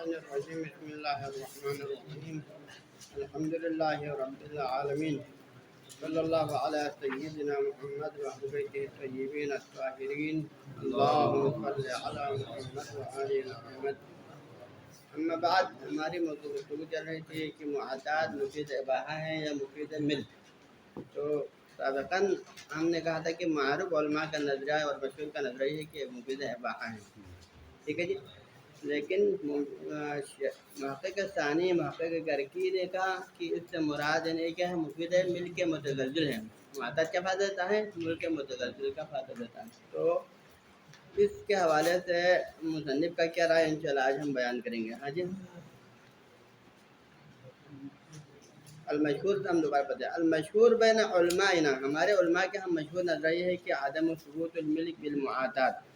الشيطان الرجيم بسم الله الرحمن الرحيم الحمد لله رب العالمين صلى الله على سيدنا محمد وأهل بيته الطيبين الطاهرين اللهم صل على محمد وآل محمد اما بعد ہماری موضوع گفتگو چل رہی تھی کہ معتاد مفید اباحہ ہے یا مفید ملک. تو سابقاً ہم نے کہا تھا کہ معروف علماء کا نظریہ اور مشہور کا نظریہ ہے کہ مفید اباحہ ہے. ٹھیک ہے جی. لیکن محقق ثانی محقق گرکی نے کہا کہ اس سے مراد نہیں کیا ہے مفید ملک کے متزلزل ہے. معتاد کیا فائدہ دیتا ہے؟ ملک متزلزل کا فائدہ دیتا ہے. تو اس کے حوالے سے مصنف کا کیا رائے انشاءاللہ آج ہم بیان کریں گے. ہاں جی. المشہور ہم دوبارہ پتہ ہے المشہور بین علمائنا ہمارے علماء کے ہم مشہور نظریہ ہے کہ عدم ثبوت الملک بالمعاتات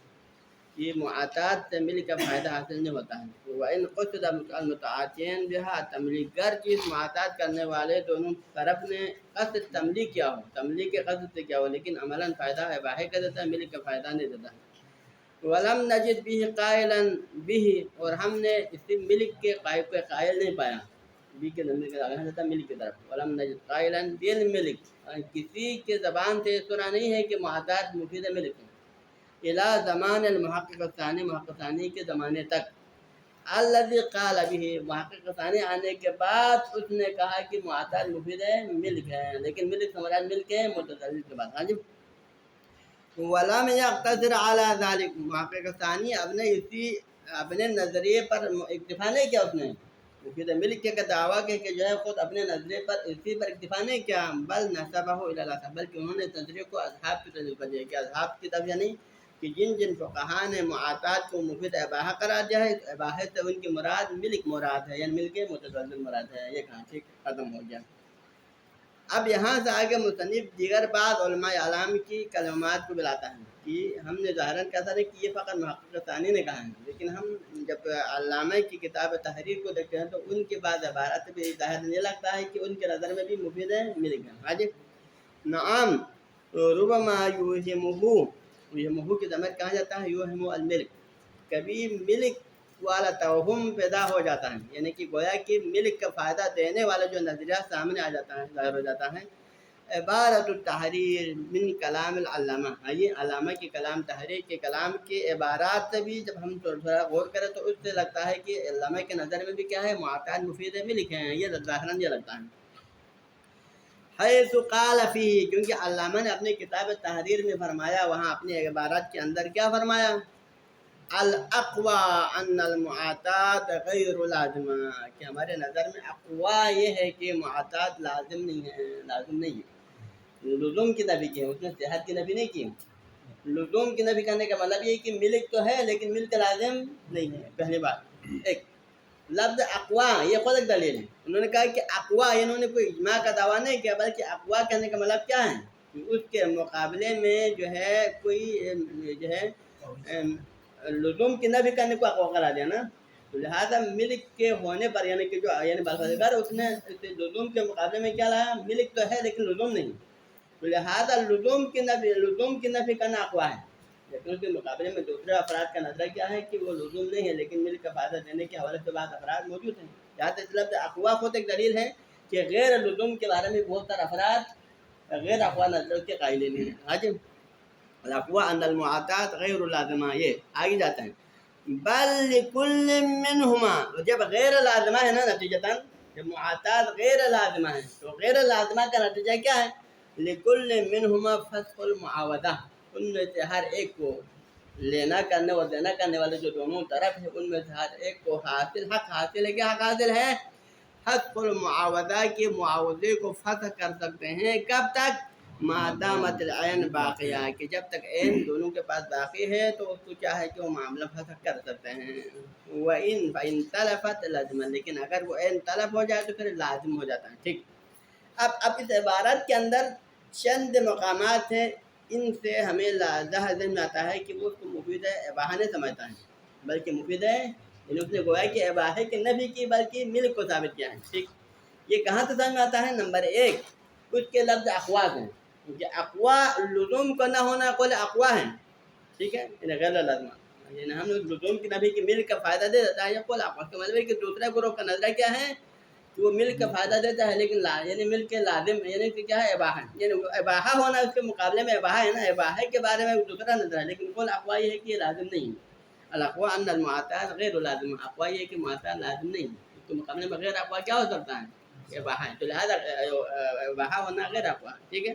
یہ معاتات سے ملک کا فائدہ حاصل نہیں ہوتا ہے. وَإِنْ قُصِدَ الْمُتَعَاطِينَ بِهَا تملیغ گرچہ اس معاتات کرنے والے دونوں طرف نے قصد تملیغ کیا ہو تملیغ کے قصد سے کیا ہو لیکن عملاً فائدہ ہے واحد کا دیتا ہے ملک کا فائدہ نہیں دیتا ہے. وَلَمْ نَجِدْ بِهِ قَائِلًا بِهِ اور ہم نے اسی ملک کے قائل نہیں پایا بی کے ضمیر کے آگے دیتا ملک کی طرف. وَلَمْ نَجِدْ قَائِلًا بِالْمِلْك کسی کے زبان سے سنا نہیں ہے کہ معاتات مفید ملک ہے. الى زمان المحقق الثانی محقق ثانی کے زمانے تک الذي قال به محقق ثانی آنے کے بعد اس نے کہا کہ معاتات مفید ملک ہے لیکن ملک سے مراد ملک ہے متزلزل کے بعد. ہاں جی. ولم يقتصر على ذلك محقق ثانی اپنے نظریے پر اکتفا نہیں کیا. اس نے مفید ملک کے دعویٰ کہ جو ہے خود اپنے نظریے پر اسی پر اکتفا نہیں کیا بل نسبہ الى الاصحاب بلکہ انہوں نے نظریے کو اصحاب کی طرف دیا کہ اصحاب کی طرف یعنی کہ جن فقہا نے معاتات کو مفید اباحہ قرار دیا ہے تو اباحہ سے ان کی مراد ملک مراد ہے یعنی ملک متزلزل مراد ہے. یہ کہاں ٹھیک ختم ہو گیا. اب یہاں سے آگے مصنف دیگر بعض علماء اعلام کی کلمات کو بلاتا ہے کہ ہم نے ظاہراً کہا تھا کہ یہ فقط محقق ثانی نے کہا ہے لیکن ہم جب علامہ کی کتاب تحریر کو دیکھتے ہیں تو ان کے بعد عبارت بھی ظاہر یہ لگتا ہے کہ ان کے نظر میں بھی مفید ملک ہے. ہاں جی. نعم ربما یوہمہ کی ضمیر کہا جاتا ہے یوہم الملک کبھی ملک والا توہم پیدا ہو جاتا ہے یعنی کہ گویا کہ ملک کا فائدہ دینے والا جو نظریہ سامنے آ جاتا ہے ظاہر ہو جاتا ہے. عبارت التحریر من کلام العلامہ یہ علامہ کے کلام تحریر کے کلام کے عبارات سے بھی جب ہم تھوڑا غور کریں تو اس سے لگتا ہے کہ علامہ کے نظر میں بھی کیا ہے معاتات مفید ملک ہیں. یہ ظاہراً یہ لگتا ہے حیث قال فیہ کیونکہ علامہ نے اپنی کتاب تحریر میں فرمایا وہاں اپنے عبارات کے اندر کیا فرمایا الاقوى ان المعاتات غیر لازمہ کہ ہمارے نظر میں اقوی یہ ہے کہ معاتات لازم نہیں ہے. لزوم کی نفی کی ہے اس نے صحت کی نفی نہیں کی. لزوم کی نفی کرنے کا مطلب یہ ہے کہ ملک تو ہے لیکن ملک لازم نہیں ہے. پہلی بات ایک لفظ اقوا یہ خود ایک دلیل ہے. انہوں نے کہا کہ اقوا انہوں نے کوئی اجماع کا دعویٰ نہیں کیا بلکہ اقوا کہنے کا مطلب کیا ہے کہ اس کے مقابلے میں جو ہے کوئی جو ہے لزوم کی نفی کرنے کو اقوا قرار دیا نا. تو لہٰذا ملک کے ہونے پر یعنی کہ جو یعنی بالخصوص اس نے لزوم کے مقابلے میں کیا لایا ملک تو ہے لیکن لزوم نہیں. تو لہٰذا لزوم کی نفی کرنا اقوا ہے لیکن اس کے مقابلے میں دوسرے افراد کا نظر کیا ہے کہ وہ لزوم نہیں ہے لیکن ملک کا فائدہ دینے کے حوالے سے بعض افراد موجود ہیں. یہاں تک لفظ اقوا خود ایک دلیل ہے کہ غیر لزوم کے بارے میں بہت سارے افراد غیر اقوا نظر کے قائل نہیں ہیں. حاجم الاقوا ان المعاتات غیر لازمہ یہ آگے جاتا ہے بل لکل منہما جب غیر لازمہ ہے نا نتیجتاً جب معاتات غیر لازمہ ہے تو غیر لازمہ کا نتیجہ کیا ہے لکل منہما فسخ المعاوضہ ان میں سے ہر ایک کو لینا کرنے اور دینا کرنے والے جو دونوں طرف ہیں ان میں سے ہر ایک کو حق حاصل ہے. کیا حق حاصل ہے حق المعاوضہ کے معاوضے کو فسخ کر سکتے ہیں. کب تک ما دامت العین باقیہ کہ جب تک عین دونوں کے پاس باقی ہے تو اس کو کیا ہے کہ وہ معاملہ فسخ کر سکتے ہیں. وَإِن تلفت لازم لیکن اگر وہ عین تلف ہو جائے تو پھر لازم ہو جاتا ہے. ٹھیک. اب اس عبارت کے اندر چند مقامات ہیں ان سے ہمیں ذہن میں آتا ہے کہ وہ اس کو مفید اباحہ نہیں سمجھتا ہے بلکہ مفید ہے یعنی اس نے گویا کہ اباحہ کی نفی کی بلکہ ملک کو ثابت کیا ہے. ٹھیک. یہ کہاں سے سمجھ میں آتا ہے نمبر ایک اس کے لفظ اقوا ہیں کیونکہ اقوا لزوم کا نہ ہونا قول اقوا ہے. ٹھیک ہے غیر لازمہ یعنی ہم لوگ لزوم کی نفی کی ملک کا فائدہ دے دیتا ہے، یہ قول آپ کا مطلب ہے کہ دوسرے گروہ کا نظریہ کیا ہے کہ وہ ملک کا فائدہ دیتا ہے لیکن یعنی ملک کے لازم یعنی کہ کیا ہے اباحہ، یعنی اباحہ ہونا اس کے مقابلے میں اباحہ ہے نا، اباحہ کے بارے میں دوسرا نظریہ ہے، لیکن قول اقوا یہ ہے کہ یہ لازم نہیں ہے۔ الاقوا ان المعتاد غیر لازم، اقوا یہ ہے کہ معتاد لازم نہیں ہے، اس کے مقابلے میں غیر اقوا کیا ہو سکتا ہے؟ اباحہ ہے، تو لہٰذا اباحہ ہونا غیر اقوا، ٹھیک ہے۔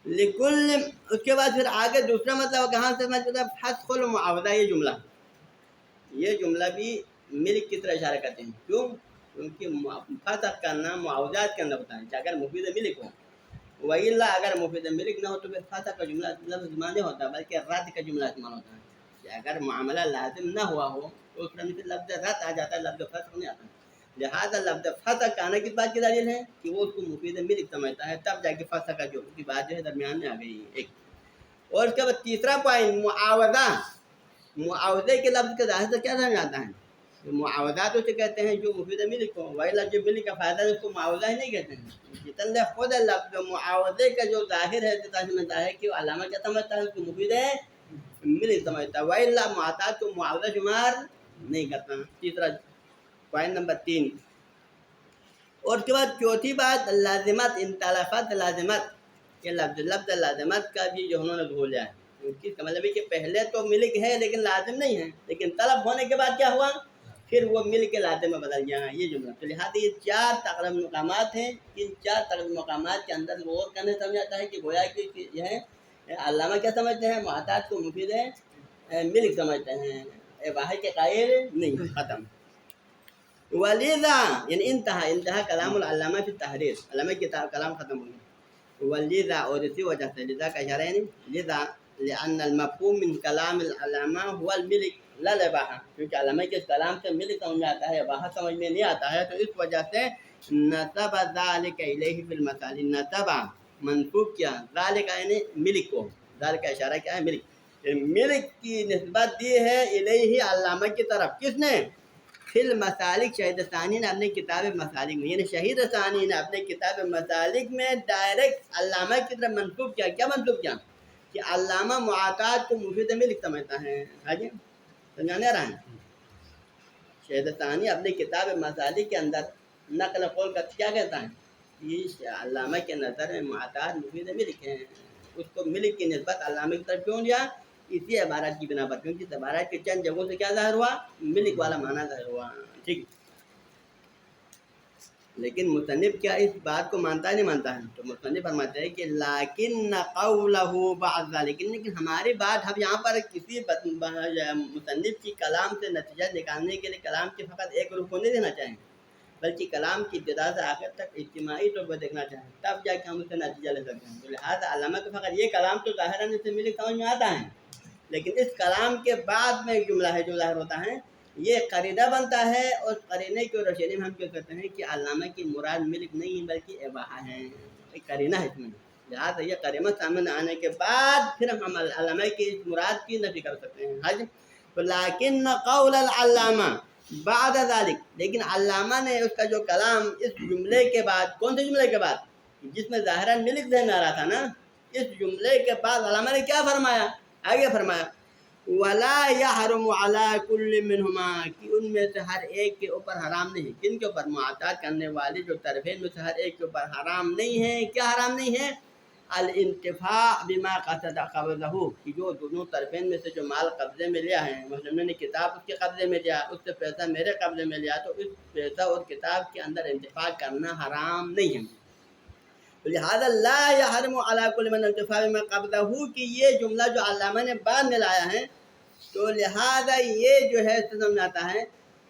لکل، اس کے بعد پھر آگے دوسرا مطلب کہاں سے مطلب فسخ المعاوضہ، یہ جملہ بھی ملک کی طرح اشارہ کرتے ہیں، کیوں؟ کیونکہ فسخ کرنا معاوضات کے اندر ہوتا ہے، اگر مفید ملک ہو، وَإِلَّا اگر مفید ملک نہ ہو تو پھر فسخ کا جملہ لفظ نہیں ہوتا بلکہ رد کا جملہ استعمال ہوتا ہے، کہ اگر معاملہ لازم نہ ہوا ہو تو اس میں لفظ رد آ جاتا ہے، لفظ فسخ نہیں آتا، لہٰذا لفظ فسخ آنے کی بات کی دلیل ہے کہ وہ اس کو مفید ملک سمجھتا ہے، تب جا کے فسخ کا جو کی بات جو ہے درمیان میں آ گئی ایک۔ اور اس کے بعد تیسرا پوائنٹ معاوضہ، معاوضے کے لفظ کے ظاہر سے کیا سمجھ آتا ہے؟ معاوضات اسے کہتے ہیں جو مفید ملک ہو، وَإِلَّا جو ملک کا فائدہ ہے اس کو معاوضہ ہی نہیں کہتے ہیں، جتنے خود لفظ معاوضے کا جو ظاہر ہے سمجھتا ہے کہ وہ علامہ کیا سمجھتا ہے، اس کو مفید ہے ملک سمجھتا ہے، وَإِلَّا معتاد کو معاوضہ شمار نہیں کرتا۔ تیسرا پوائنٹ نمبر 3۔ اور اس کے بعد چوتھی بات لازمت، انطلافات لازمت، یہ لفظ لازمت کا بھی جو انہوں نے بھول جائے، اس کا مطلب ہے کہ پہلے تو ملک ہے لیکن لازم نہیں ہے، لیکن طلب ہونے کے بعد کیا ہوا، پھر وہ ملک کے لازم میں بدل گیا، یہ جملہ۔ تو لہٰذا یہ 4 تقریباً مقامات ہیں، ان 4 تقریباً مقامات کے اندر غور کرنے سمجھاتا ہے کہ گویا کہ یہ ہے علامہ کیا سمجھتے ہیں، معتاد کو مفید ہے ملک سمجھتے ہیں، اباحہ کے قائل نہیں، ختم۔ ولیذا یعنی انتہا کلام العلامہ فی التحریر، علامہ کی کلام ختم ہو گیا۔ ولیذا اور اسی وجہ سے، لذا کا اشارہ ہے لذا لأن المفہوم من کلام العلامہ هو الملک لا الاباحہ، کیونکہ علامہ کے کلام سے ملک سمجھ آتا ہے، اباحہ سمجھ میں نہیں آتا ہے، تو اس وجہ سے نسب ذالک الیہ فی المثال، نسب منسوب کیا ذالک یعنی ملک کو، ذالک کا اشارہ کیا ہے ملک، ملک کی نسبت دی ہے الیہ علامہ کی طرف، کس نے؟ فی المسالک، شہید ثانی نے اپنے کتاب مسالک میں، یعنی شہید ثانی نے اپنے کتاب مسالک میں ڈائریکٹ علامہ کی طرف منسوب کیا، کیا منسوب کیا؟ کہ علامہ معتاد کو مفید ملک سمجھتا ہے، ہاں جی سمجھانے رہا ہے۔ شہید ثانی اپنے کتاب مسالک کے اندر نقل قول کا کیا کہتا ہے کہ علامہ کے نظر میں معتاد مفید ملک ہے، اس کو ملک کی نسبت علامہ کی طرف کیوں دیا؟ اسی عبارت کی بنا پر، کیونکہ اس عبارت کے چند جگہوں سے کیا ظاہر ہوا، ملک والا معنی ظاہر ہوا، ٹھیک۔ لیکن مصنف کیا اس بات کو مانتا ہے نہیں مانتا ہے؟ تو مصنف فرماتے ہیں کہ لیکن قولہ بعد ذلک، لیکن ہماری بات ہم یہاں پر کسی مصنف کی کلام سے نتیجہ نکالنے کے لیے کلام کے فقط ایک رخ کو نہیں دینا چاہیں، بلکہ کلام کی ابتدا سے آخر تک اجتماعی طور پر دیکھنا چاہیں، تب جا کے ہم اس سے نتیجہ لے سکتے ہیں۔ تو لہٰذا علامہ کو فقط یہ کلام تو ظاہراً اس سے ملک سمجھ میں آتا ہے، لیکن اس کلام کے بعد میں ایک جملہ ہے جو ظاہر ہوتا ہے، یہ قرینہ بنتا ہے، اور قرینے کی روشنی میں ہم کیا کہتے ہیں کہ علامہ کی مراد ملک نہیں بلکہ اباحہ ہے، ایک قرینہ ہے اس میں، لہٰذا یہ قرینہ سامنے آنے کے بعد پھر ہم علامہ کی اس مراد کی نفی کر سکتے ہیں، حج۔ لیکن قول العلامہ بعد ذلک، لیکن علامہ نے اس کا جو کلام اس جملے کے بعد، کون سے جملے کے بعد؟ جس میں ظاہراً ملک ذہن آ رہا تھا نا، اس جملے کے بعد علامہ نے کیا فرمایا؟ آگے فرمایا ولا یحرم علی کل منہما، کہ ان میں سے ہر ایک کے اوپر حرام نہیں، کن کے اوپر؟ معتاد کرنے والے جو طرفین میں سے ہر ایک کے اوپر حرام نہیں ہے، کیا حرام نہیں ہے؟ الانتفاع بما قصد قبضہ، کہ جو دونوں طرفین میں سے جو مال قبضے میں لیا ہے، مثلا میں نے کتاب اس کے قبضے میں لیا، اس سے پیسہ میرے قبضے میں لیا، تو اس پیسہ اور کتاب کے اندر انتفاع کرنا حرام نہیں ہے۔ لہذا لا یحرم علی کل من انتفاع بما قبضہ، کہ یہ جملہ جو علامہ نے بعد میں لایا ہے، تو لہذا یہ جو ہے سمجھ آتا ہے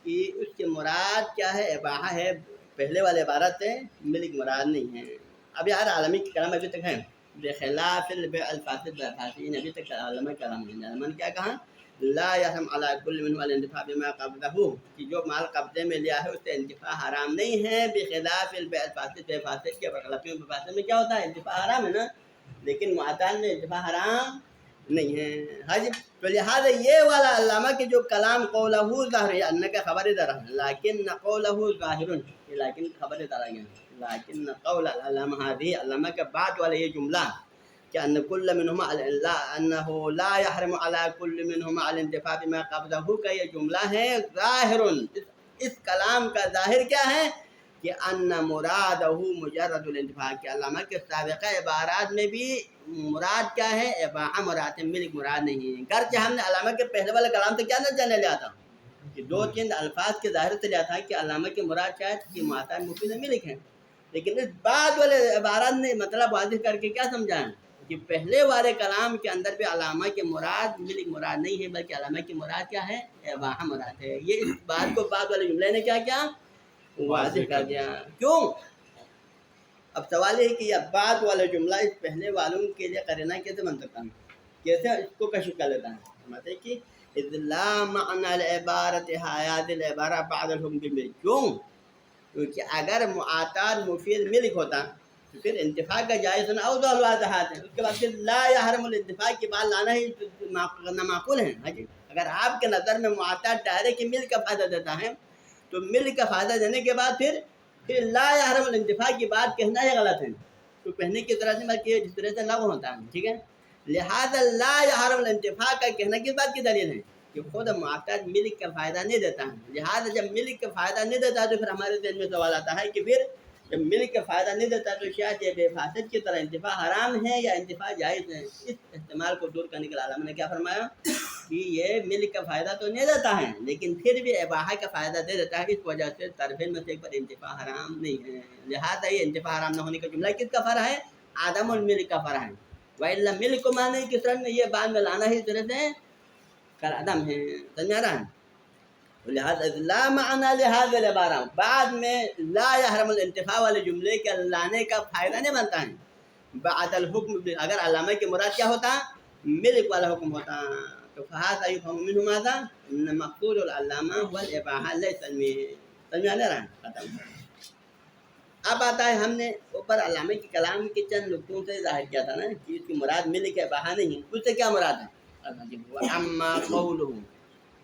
کہ اس کے مراد کیا ہے؟ اباحہ ہے، پہلے والے عبارت سے ملک مراد نہیں ہے۔ اب یار عالمی کی کلام ابھی تک ہے، بخلاف البیع الفاسد بالفاسد، ابھی تک علامہ کلام ہے، علامہ نے کیا کہا؟ لا یحرم علی کل من الانتفاع بما قبضہ، کہ جو مال قبضے میں لیا ہے اس سے انتفاع حرام نہیں ہے، بخلاف البیع الفاسد، بے فاسد کے برخلاف، فاسد میں کیا ہوتا ہے؟ انتفاع حرام ہے نا، لیکن معتاد میں انتفاع حرام نہیں ہے، حج۔ تو لہٰذا یہ والا علامہ کے جو کلام قولہ ظاہر ہے، ان کا خبر ادھر ہے، لیکن قولہ ظاہر، لیکن خبر ادھر آ گیا، لیکن قول العلامہ ہذہ، علامہ کے بعد والا یہ جملہ کہ ان کل منہما انہ لا یحرم علی کل منہما الانتفاع بما قبلہ کا یہ جملہ ہے ظاہر، اس کلام کا ظاہر کیا ہے کہ ان مرادہ مجرد الانتفاع، کہ علامہ کے سابقہ عبارات میں بھی مراد کیا ہے اباحہ مراد ہے، ملک مراد نہیں ہے۔ گرچہ ہم نے علامہ کے پہلے والے کلام سے کیا نتیجہ لیا تھا کہ دو تین الفاظ کے ظاہر سے لیا تھا کہ علامہ کے مراد شاید کہ معطا مفید ملک ہے، لیکن اس بعد والے عبارات نے مطلب واضح کر کے کیا سمجھائیں کہ پہلے والے کلام کے اندر بھی علامہ کے مراد ملک مراد نہیں ہے، بلکہ علامہ کی مراد کیا ہے اباحہ مراد ہے۔ یہ اس بات کو بعد والے جملے نے کیا کیا واضح کر دیا۔ کیوں؟ اب سوال یہ ہے کہ یہ بعد والا جملہ اس پہلے والوں کے لیے قرینہ کیسے بن سکتا ہے، کیسے اس کو کشف کر لیتا ہے؟ مطلب کہ اذ لا معنی العبارت حیات العبارہ بعد الحکم بالملک، کیوں؟ کیونکہ اگر معطات مفید ملک ہوتا تو پھر انتفاع کا جائز ہونا اوضح الواضحات ہے، اس کے بعد پھر لا یحرم الانتفاع کی بات لانا ہی نامعقول ہے۔ ہاں جی، اگر آپ کے نظر میں معطات ڈائریکٹ ملک کا فائدہ دیتا ہے تو ملک کا فائدہ دینے کے بعد پھر لا یحرم الانتفاع کی بات کہنا ہی غلط ہے، تو کہنے کی طرح سے بلکہ جس طرح سے لاگو ہوتا ہے، ٹھیک ہے۔ لہذا لا یحرم الانتفاع کا کہنا کس بات کی دلیل ہے کہ خود معطات ملک کا فائدہ نہیں دیتا ہے، لہذا جب ملک کا فائدہ نہیں دیتا تو پھر ہمارے ذہن میں سوال آتا ہے کہ پھر جب ملک کا فائدہ نہیں دیتا تو شاید یہ بے فاسد کی طرح انتفاع حرام ہے یا انتفاع جائز ہے۔ اس احتمال کو دور کرنے کے لیے علامہ نے کیا فرمایا کہ یہ ملک کا فائدہ تو نہیں دیتا ہے لیکن پھر بھی اباحہ کا فائدہ دے دیتا ہے، اس وجہ سے طرفین میں سے ایک پر انتفاع حرام نہیں ہے، لہذا یہ انتفاع حرام نہ ہونے کا جملہ کس کا فرع ہے؟ عدم الملک کا فرع ہے۔ وَإِلَّا ملک کو معنی کس طرح میں یہ بعد میں لانا ہی اس طرح سے کل عدم ہے، سمجھ آ رہا ہے؟ لہذا لا معنی لہذا العبارہ بعد میں لا یحرم الانتفاع والے جملے کے لانے کا فائدہ نہیں بنتا ہے بعد الحکم، اگر علامہ کی مراد کیا ہوتا ملک والا حکم ہوتا تو فہذا یفہم منہ ماذا ان مقصود العلامہ والاباحہ لیس الملک، سمجھ آ رہا ہے؟ ختم۔ اب آتا ہے ہم نے اوپر علامہ کے کلام کے چند نقطوں سے ظاہر کیا تھا نا کہ اس کی مراد ملک ہے اباحہ نہیں، اس سے کیا مراد ہے؟ اما قولہ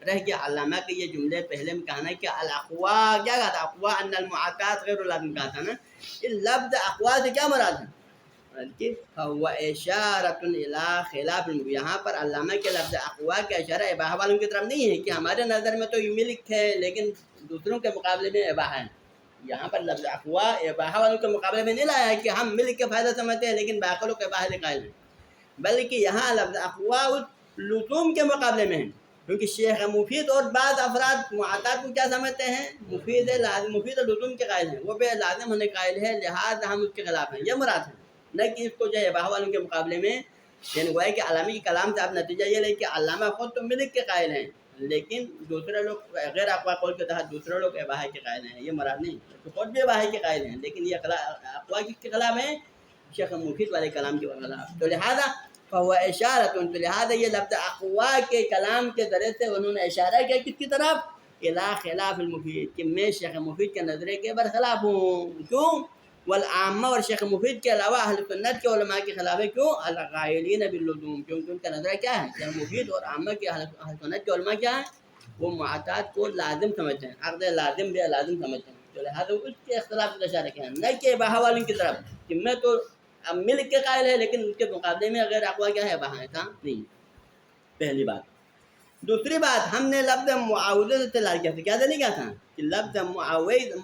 رہ گیا علامہ کے یہ جملے پہلے میں کہا نا کہ الاقوا کیا کہا تھا؟ اقوا ان المعطات غیر لازم کہا تھا نا، یہ لفظ اقوا سے کیا مراد ہے؟ کہ هو اشارۃ الی خلاف المبین، یہاں پر علامہ کے لفظ اقوا کا اشارہ اباحہ والوں کی طرف نہیں ہے کہ ہمارے نظر میں تو یہ ملک ہے لیکن دوسروں کے مقابلے میں اباحہ ہے۔ یہاں پر لفظ اقوا اباحہ والوں کے مقابلے میں نہیں لایا ہے کہ ہم ملک کے فائدہ سمجھتے ہیں لیکن باقی لوگ اباحہ سے قائل ہیں، بلکہ یہاں لفظ اقوا لزوم کے مقابلے میں ہے، کیونکہ شیخ مفید اور بعض افراد معطات کو کیا سمجھتے ہیں؟ مفید ہے، لازم مفید اور لزوم کے قائل ہیں، وہ بے لازم ہونے قائل ہے، لہذا ہم اس کے خلاف ہیں، یہ مراد ہے، نہ کہ اس کو جو ہے اباحہ والوں کے مقابلے میں یعنی گویا کہ علامہ کے کلام سے آپ نتیجہ یہ لیں کہ علامہ خود تو ملک کے قائل ہیں لیکن دوسرے لوگ غیر اقوا قول کے تحت دوسرے لوگ اباحہ کے قائل ہیں، یہ مراد نہیں، تو خود بھی اباحہ کے قائل ہیں لیکن یہ اقوا کس کے خلاف ہیں؟ شیخ مفید والے کلام کے خلاف، تو لہذا فهو اشارۃ، تو لہٰذا یہ لفظ اقوا کے کلام کے ذریعے سے انہوں نے اشارہ کیا کس کی طرف؟ الی خلاف المفید، کہ میں شیخ مفید کے نظریے کے برخلاف ہوں، کیوں؟ والعامہ اور شیخ مفید کے علاوہ اہل سنت کے علماء کے خلاف ہے، کیوں؟ القائلین باللزوم، کیونکہ ان کا نظریہ کیا ہے؟ شیخ مفید اور عامہ کے اہل سنت کے علماء کیا ہیں؟ وہ معطات کو لازم سمجھتے ہیں، عقد لازم بے لازم سمجھتے ہیں، تو لہٰذا اس کے اختلاف کا اشارہ کیا ہے، نہ کہ اباحہ والوں کی طرف کہ میں تو اب ملک کے قائل ہے لیکن اس کے مقابلے میں اگر اقوا کیا ہے اباحہ تھا نہیں، پہلی بات۔ دوسری بات ہم نے لفظ معاوضے سے تلاش کیا تھا، کیا دلیل کیا تھا کہ لفظ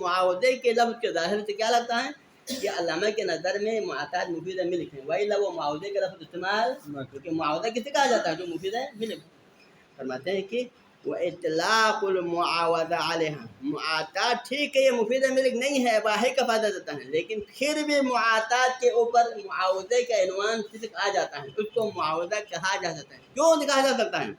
معاوضے کے لفظ کے ظاہر سے کیا لگتا ہے کہ علامہ کے نظر میں معطات مفید ملک ہے، وہی وہ معاوضے کا لفظ استعمال، کیونکہ معاوضہ کسے کہا جاتا ہے؟ جو مفید ہے ملک۔ فرماتے ہیں کہ وہ اطلاق المعاوضہ علیہ، معطات ٹھیک ہے یہ مفید ملک نہیں ہے اباحہ کا فائدہ دیتا ہے لیکن پھر بھی معطات کے اوپر معاوضے کا عنوان صدق آ جاتا ہے، اس کو معاوضہ کہا جا سکتا ہے، کیوں کہا جا سکتا ہے؟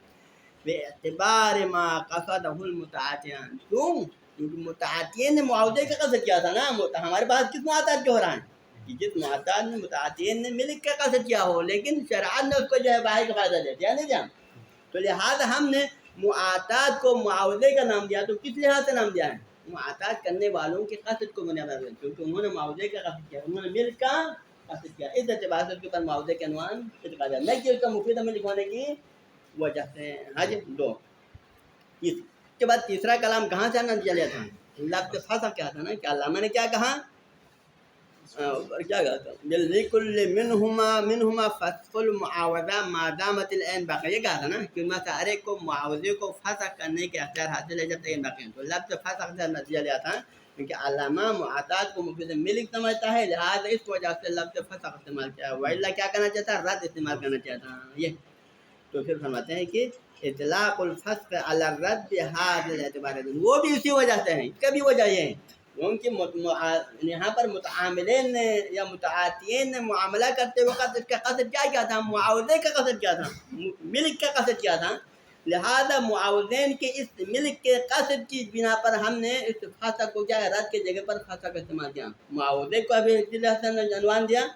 بے اعتبار ما قصدہ المتعاطیان، کیوں؟ کیونکہ متعاطین نے معاوضے کا قصد کیا تھا نا، ہمارے پاس کس معطات کے ہو رہا ہے کہ جس معطات نے متعاطین نے ملک کا قصد کیا ہو لیکن شرعات نے اس کو جو ہے اباحہ کا فائدہ دیا، دیا نہیں دیا؟ تو لہٰذا ہم نے معطات کو معاوضے کا نام دیا، تو کس لحاظ سے نام دیا ہے؟ معطات کرنے والوں کے قصد کو بنیاد پر، کیونکہ انہوں نے معاوضے کا قصد کیا، انہوں نے ملک کا قصد کیا، اس اعتبار سے اس کے اوپر معاوضے کے عنوان صدق آ جائے، نہ کہ اس کا مفید ملک ہونے کی وجہ سے۔ حج دو، اس کے بعد تیسرا کلام کہاں سے نتیجہ لیا تھا؟ لفظ فصل کیا تھا نا کہ علامہ نے کیا کہا کیا کہتا ہوں بالکل منہما فسق المعاوضہ ما دامت العین باقی، یہ کہا تھا نا کہ ان میں سے ہر ایک کو معاوضے کو فسخ کرنے کے اختیار حاصل ہے جب تک باقی ہیں۔ تو لفظ فسخ سے نتیجہ لیا تھا کیونکہ علامہ معاطات کو مفید ملک سمجھتا ہے، لہٰذا اس وجہ سے لفظ فسخ استعمال کیا، وإلا کیا کرنا چاہتا، رد استعمال کرنا چاہتا یہ۔ تو پھر فرماتے ہیں کہ اطلاق الفسق علی الرد بهذا الاعتبار، وہ بھی اسی وجہ سے ہیں، اس کا بھی وجہ یہ ہے کیونکہ یہاں پر متعاملین نے یا متعاطین نے معاملہ کرتے وقت اس کا قصد کیا تھا، معاوضے کا قصد کیا تھا، ملک کا قصد کیا تھا، لہذا معاوضین کے اس ملک کے قصد کی بنا پر ہم نے اس فسق کو کیا ہے، رد کی جگہ پر فسق استعمال کیا، معاوضے کو ابھی عنوان دیا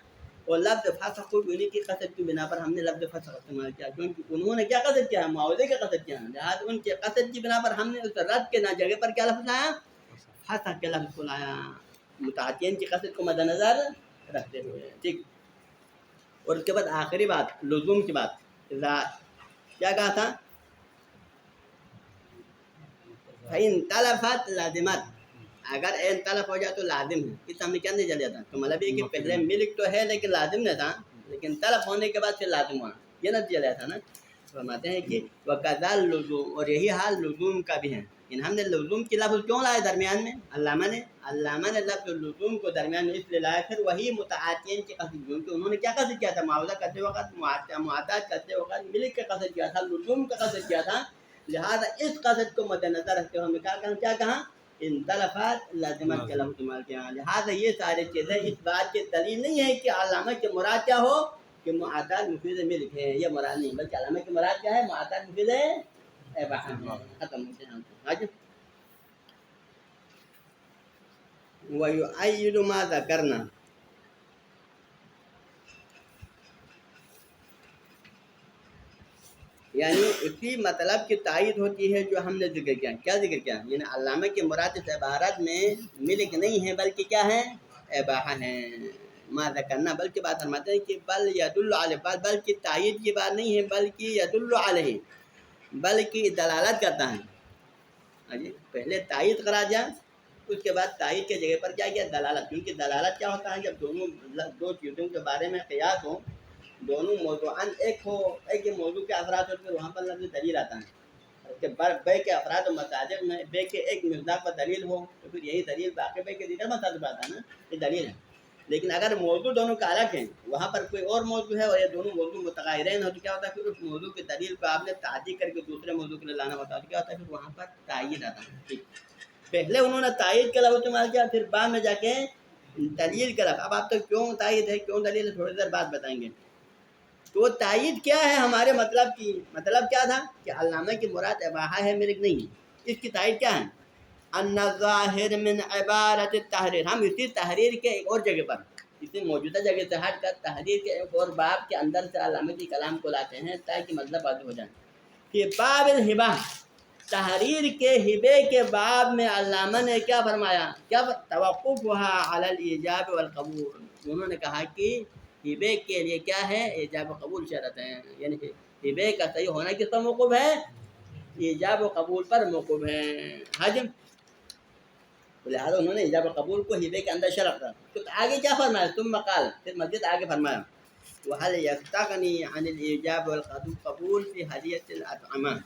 اور لفظ فسق کو انہیں کی قصد کی بنا پر ہم نے لفظ فسق استعمال کیا، کیونکہ انہوں نے کیا قصد کیا، معاوضے کا قصد کیا، لہذا ان کے قصد کی بنا پر ہم نے اس رد کے جگہ پر کیا لفظ آیا، فسق کے لفظ کو لایا، متعاطین کی قصد کو مد نظر رکھتے ہوئے، ٹھیک۔ اور اس کے بعد آخری بات لزوم کی بات، کیا کہا تھا، فَإِن تَلَفَتْ لازمت، اگر این تلف ہو جائے تو لازم ہے، اس ہم نے کیا نہیں چل جاتا، تو مطلب یہ کہ پہلے ملک تو ہے لیکن لازم نہیں تھا، لیکن تلف ہونے کے بعد پھر لازم ہوا، یہ نہ چل جاتا نا۔ فرماتے ہیں کہ وَقَذَا اللُّزُومُ، اور یہی حال لزوم کا بھی ہے، ان ہم نے لزوم کی لفظ کیوں لایا درمیان میں، علامہ نے لفظ لزوم کو درمیان میں اس لیے لایا، پھر وہی متعاطین کی قصد، کیونکہ انہوں نے کیا قصد کیا تھا، معاوضہ کرتے وقت، معاطات کرتے وقت ملک کا قصد کیا تھا، لزوم کا قصد کیا تھا، لہذا اس قصد کو مد نظر رکھتے ہوئے ہم نے کیا کہا، ان تلفات لازمت کا لفظ استعمال کیا، لہذا یہ ساری چیزیں اس بات کی دلیل نہیں ہے کہ علامہ کے مراد کیا ہو کہ معاطات مفید ملک ہے، یہ مراد نہیں، بلکہ علامہ کے مراد کیا ہے، معاطات مفید اباحہ ہے، ختم ہوتے ہیں آج۔ وَيُؤَيِّدُ مَا ذَكَرْنَا، یعنی اسی مطلب کی تائید ہوتی ہے جو ہم نے ذکر کیا، کیا ذکر کیا، یعنی علامہ کے مراد اس عبارت میں ملک نہیں ہے بلکہ کیا ہے، اباحہ ہے، ما ذکرنا، بلکہ بات فرماتے ہیں کہ بل یدل علیہ، بلکہ تائید کی بات نہیں ہے بلکہ یدل علیہ، بلکہ دلالت کرتا ہے، پہلے تائید قرار دیا، اس کے بعد تائید کے جگہ پر کیا کیا، دلالت، کیونکہ دلالت کیا ہوتا ہے، جب دو چیزوں کے بارے میں قیاس ہو، دونوں موضوعاً ایک ہو، ایک ہی موضوع کے افراد ہو، پھر وہاں پر لفظ دلیل آتا ہے، کہ بے کے افراد و مصادر میں بے کے ایک مصداق پر دلیل ہو تو پھر یہی دلیل باقی بے کے دیگر مصادر پر آتا ہے نا، یہ دلیل ہے، لیکن اگر موضوع دونوں کا الگ ہیں، وہاں پر کوئی اور موضوع ہے اور یہ دونوں موضوع متغیرین ہو تو کیا ہوتا ہے، پھر اس موضوع کی دلیل کو آپ نے تعدیل کر کے دوسرے موضوع کے لیے لانا ہوتا ہے، تو کیا ہوتا ہے، پھر وہاں پر تائید آتا ہے، ٹھیک۔ پہلے انہوں نے تائید کا لفظ استعمال کیا، پھر بعد میں جا کے دلیل کا لفظ، اب آپ تو کیوں تائید ہے کیوں دلیل ہے تھوڑی دیر بعد بتائیں گے۔ تو تائید کیا ہے ہمارے مطلب کی، مطلب کیا تھا کہ علامہ کی مراد اباحہ ہے، ملک نہیں ہے، اس کی تائید کیا ہے، ان الظاہر من عبارت التحریر، ہم اسی تحریر کے ایک اور جگہ پر، اسی موجودہ جگہ سے ہٹ کر تحریر کے ایک اور باب کے اندر سے علامہ کی کلام کو لاتے ہیں تاکہ مطلب واضح ہو جائے، کہ باب الہبہ، تحریر کے ہبے کے باب میں علامہ نے کیا فرمایا، کیا توقفها علی الایجاب والقبول، انہوں نے کہا کہ ہبے کے لیے کیا ہے، ایجاب و قبول شرط ہے، یعنی کہ ہبے کا صحیح ہونا کس پر موقوف ہے، ایجاب و قبول پر موقوف ہے، حجم، لہٰذا انہوں نے ایجاب و قبول کو ہبے کے اندر شرط رکھا، تو آگے کیا فرمایا، ثم قال، پھر مزید آگے فرمایا، وَهَلْ يَسْتَغْنِي عَنِ الْإِيجَابِ وَالْقَبُولِ فِي هَدِيَّةِ الْأَطْعِمَةِ،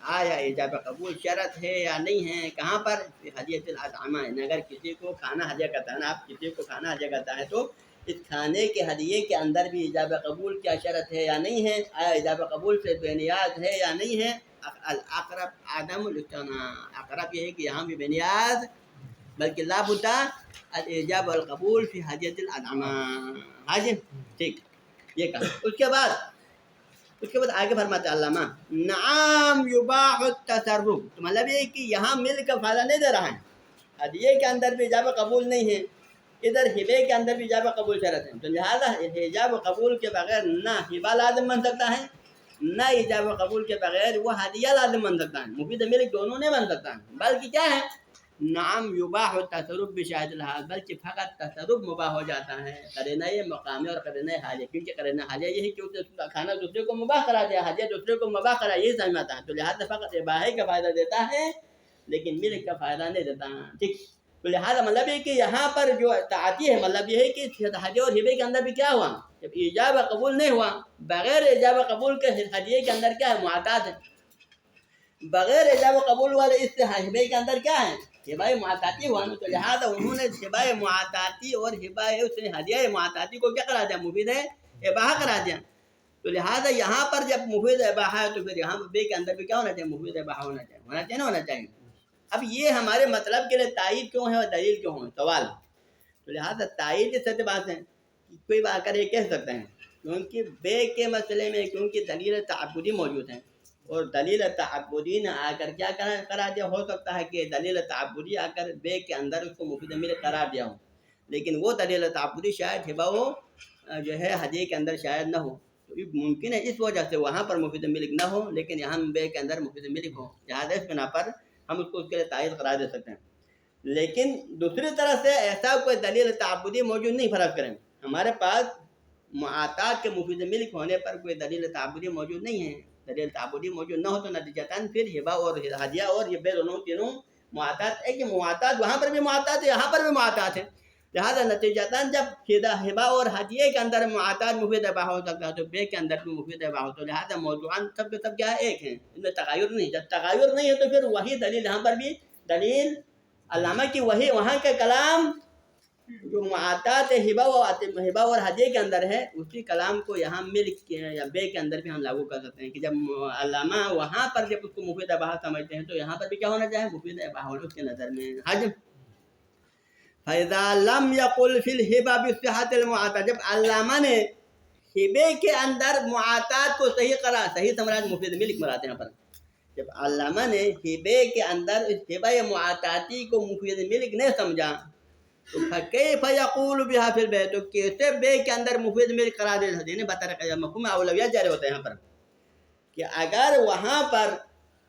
آیا ایجاب قبول شرط ہے یا نہیں ہے، کہاں پر، ہدیۃ الاطعمہ، اگر کسی کو کھانا ہدیہ کرتا ہے نا، آپ کسی کو کھانا ہدیہ کرتا ہے تو اس کھانے کے ہدیے کے اندر بھی ایجاب قبول کیا شرط ہے یا نہیں ہے، آیا ایجاب قبول سے بے نیاز ہے یا نہیں ہے، الاقرب عدم الاستغناء، اقرب یہ ہے کہ یہاں بھی بے نیاز، بلکہ لا بد الاجاب والقبول فی ہدیۃ الاطعمہ، حاضر، ٹھیک، یہ کہا۔ اس کے بعد آگے فرماتے علامہ، نعم یباح التصرف، تو مطلب یہ کہ یہاں مل کا فائدہ نہیں دے رہا ہے، ہدیے کے اندر بھی ایجاب قبول نہیں ہے، ادھر ہبے کے اندر بھی ایجاب قبول شرط ہے، تو لہٰذا ایجاب قبول کے بغیر نہ ہبہ لازم بن سکتا ہے، نہ ایجاب قبول کے بغیر وہ ہدیہ لازم بن سکتا ہے، مفید ملک دونوں نہیں بن سکتا ہے، بلکہ کیا ہے، نعم یباح التصرف بشاہد الحال، بلکہ فقط تصرف مباح ہو جاتا ہے، قرینہ مقامی اور قرینہ حالیہ، کیونکہ قرینہ حالیہ یہی کہ کھانا دوسرے کو مباح کرا دیا، ہدیہ دوسرے کو مباح کرا، یہی سمجھ آتا ہے، تو لہٰذا فقط اباحے کا فائدہ دیتا ہے لیکن ملک کا فائدہ نہیں دیتا، ٹھیک۔ تو لہٰذا مطلب ہے کہ یہاں پر جو تعاطی ہے مطلب یہ ہے کہ ہدیے اور ہبے کے اندر بھی کیا ہوا، جب ایجاب قبول نہیں ہوا، بغیر ایجاب قبول کے ہدیے کے اندر کیا ہے، معاطات ہے، بغیر ایجاب قبول والے اس ہبے کے اندر کیا ہے، ہبہ معاطاتی ہوا نا۔ تو لہٰذا انہوں نے ہبہ معاطاتی اور ہبہ ہدیہ معاطاتی کو کیا کرا دیا، مفید اباحہ کرا دیا۔ تو لہٰذا یہاں پر جب مفید اباحہ ہے تو پھر یہاں بے کے اندر بھی کیا ہونا چاہیے، مفید اباحہ ہونا چاہیے، ہونا چاہیے نا، ہونا چاہیے۔ اب یہ ہمارے مطلب کے لیے تائید کیوں ہے اور دلیل کیوں ہے، سوال۔ تو لہٰذا تائید کی سچ بات ہے، کوئی آ کر یہ کہہ سکتے ہیں کیونکہ بے کے مسئلے میں کیونکہ دلیل تعبدی موجود ہے، اور دلیل تعبدی نے آ کر کیا کرا دیا، ہو سکتا ہے کہ دلیل تعبدی آ کر بے کے اندر اس کو مفید ملک قرار دیا ہو، لیکن وہ دلیل تعبدی شاید ہبہ ہو جو ہے ہدیے کے اندر شاید نہ ہو، تو ممکن ہے اس وجہ سے وہاں پر مفید ملک نہ ہو لیکن یہاں بے کے اندر مفید ملک ہو، لہٰذا اس بنا پر ہم اس کو اس کے لیے تائید قرار دے سکتے ہیں۔ لیکن دوسری طرح سے ایسا کوئی دلیل تعبدی موجود نہیں، فرض کریں ہمارے پاس معاطات کے مفید ملک ہونے پر کوئی دلیل تعبدی موجود نہیں ہے، دلیل تعبدی موجود نہ ہو تو نتیجتاً پھر ہبہ اور ہدیہ اور یہ بے دونوں تینوں معاطات ہے کہ معاطات وہاں پر بھی معاطات ہے، یہاں پر بھی معاطات ہے، لہٰذا نتیجتاً جب ہبہ اور ہدیے کے اندر معاطات مفید اباحہ ہو سکتا ہے تو بے کے اندر بھی مفید اباحہ ہو، تو لہٰذا موضوعاً سب کے سب کیا ہے، ایک ہیں، ان میں تغیر نہیں۔ جب تغیر نہیں ہے تو پھر وہی دلیل یہاں پر بھی دلیل علامہ کی وہی وہاں کا کلام جو معاطات ہبہ اور ہدیے کے اندر ہے اسی کلام کو یہاں ملک یا بے کے اندر بھی ہم لاگو کر سکتے ہیں کہ جب علامہ وہاں پر جب اس کو مفید اباحہ سمجھتے ہیں تو یہاں پر بھی کیا ہونا چاہیے، مفید اباحہ اس کے نظر میں حج۔ فَإِذَا لَمْ يَقُلْ فِي الْهِبَةِ بِصِحَّةِ الْمُعَاطَاةِ، جب علامہ نے ہبے کے اندر معاطات کو صحیح کرا، صحیح سمراج مفید ملک مراتے ہیں پر، جب علامہ نے ہبے کے اندر اس ہبہ معاطاتی کو مفید ملک نہیں سمجھا تو فَكَيْفَ يَقُولُ بِهَا فِي الْبَيْعِ، تو کیسے بے کے اندر مفید ملک قرار دے سکتے ہیں، بتا رہا ہے مفہوم اولویات جاری ہوتا ہے یہاں پر کہ اگر وہاں پر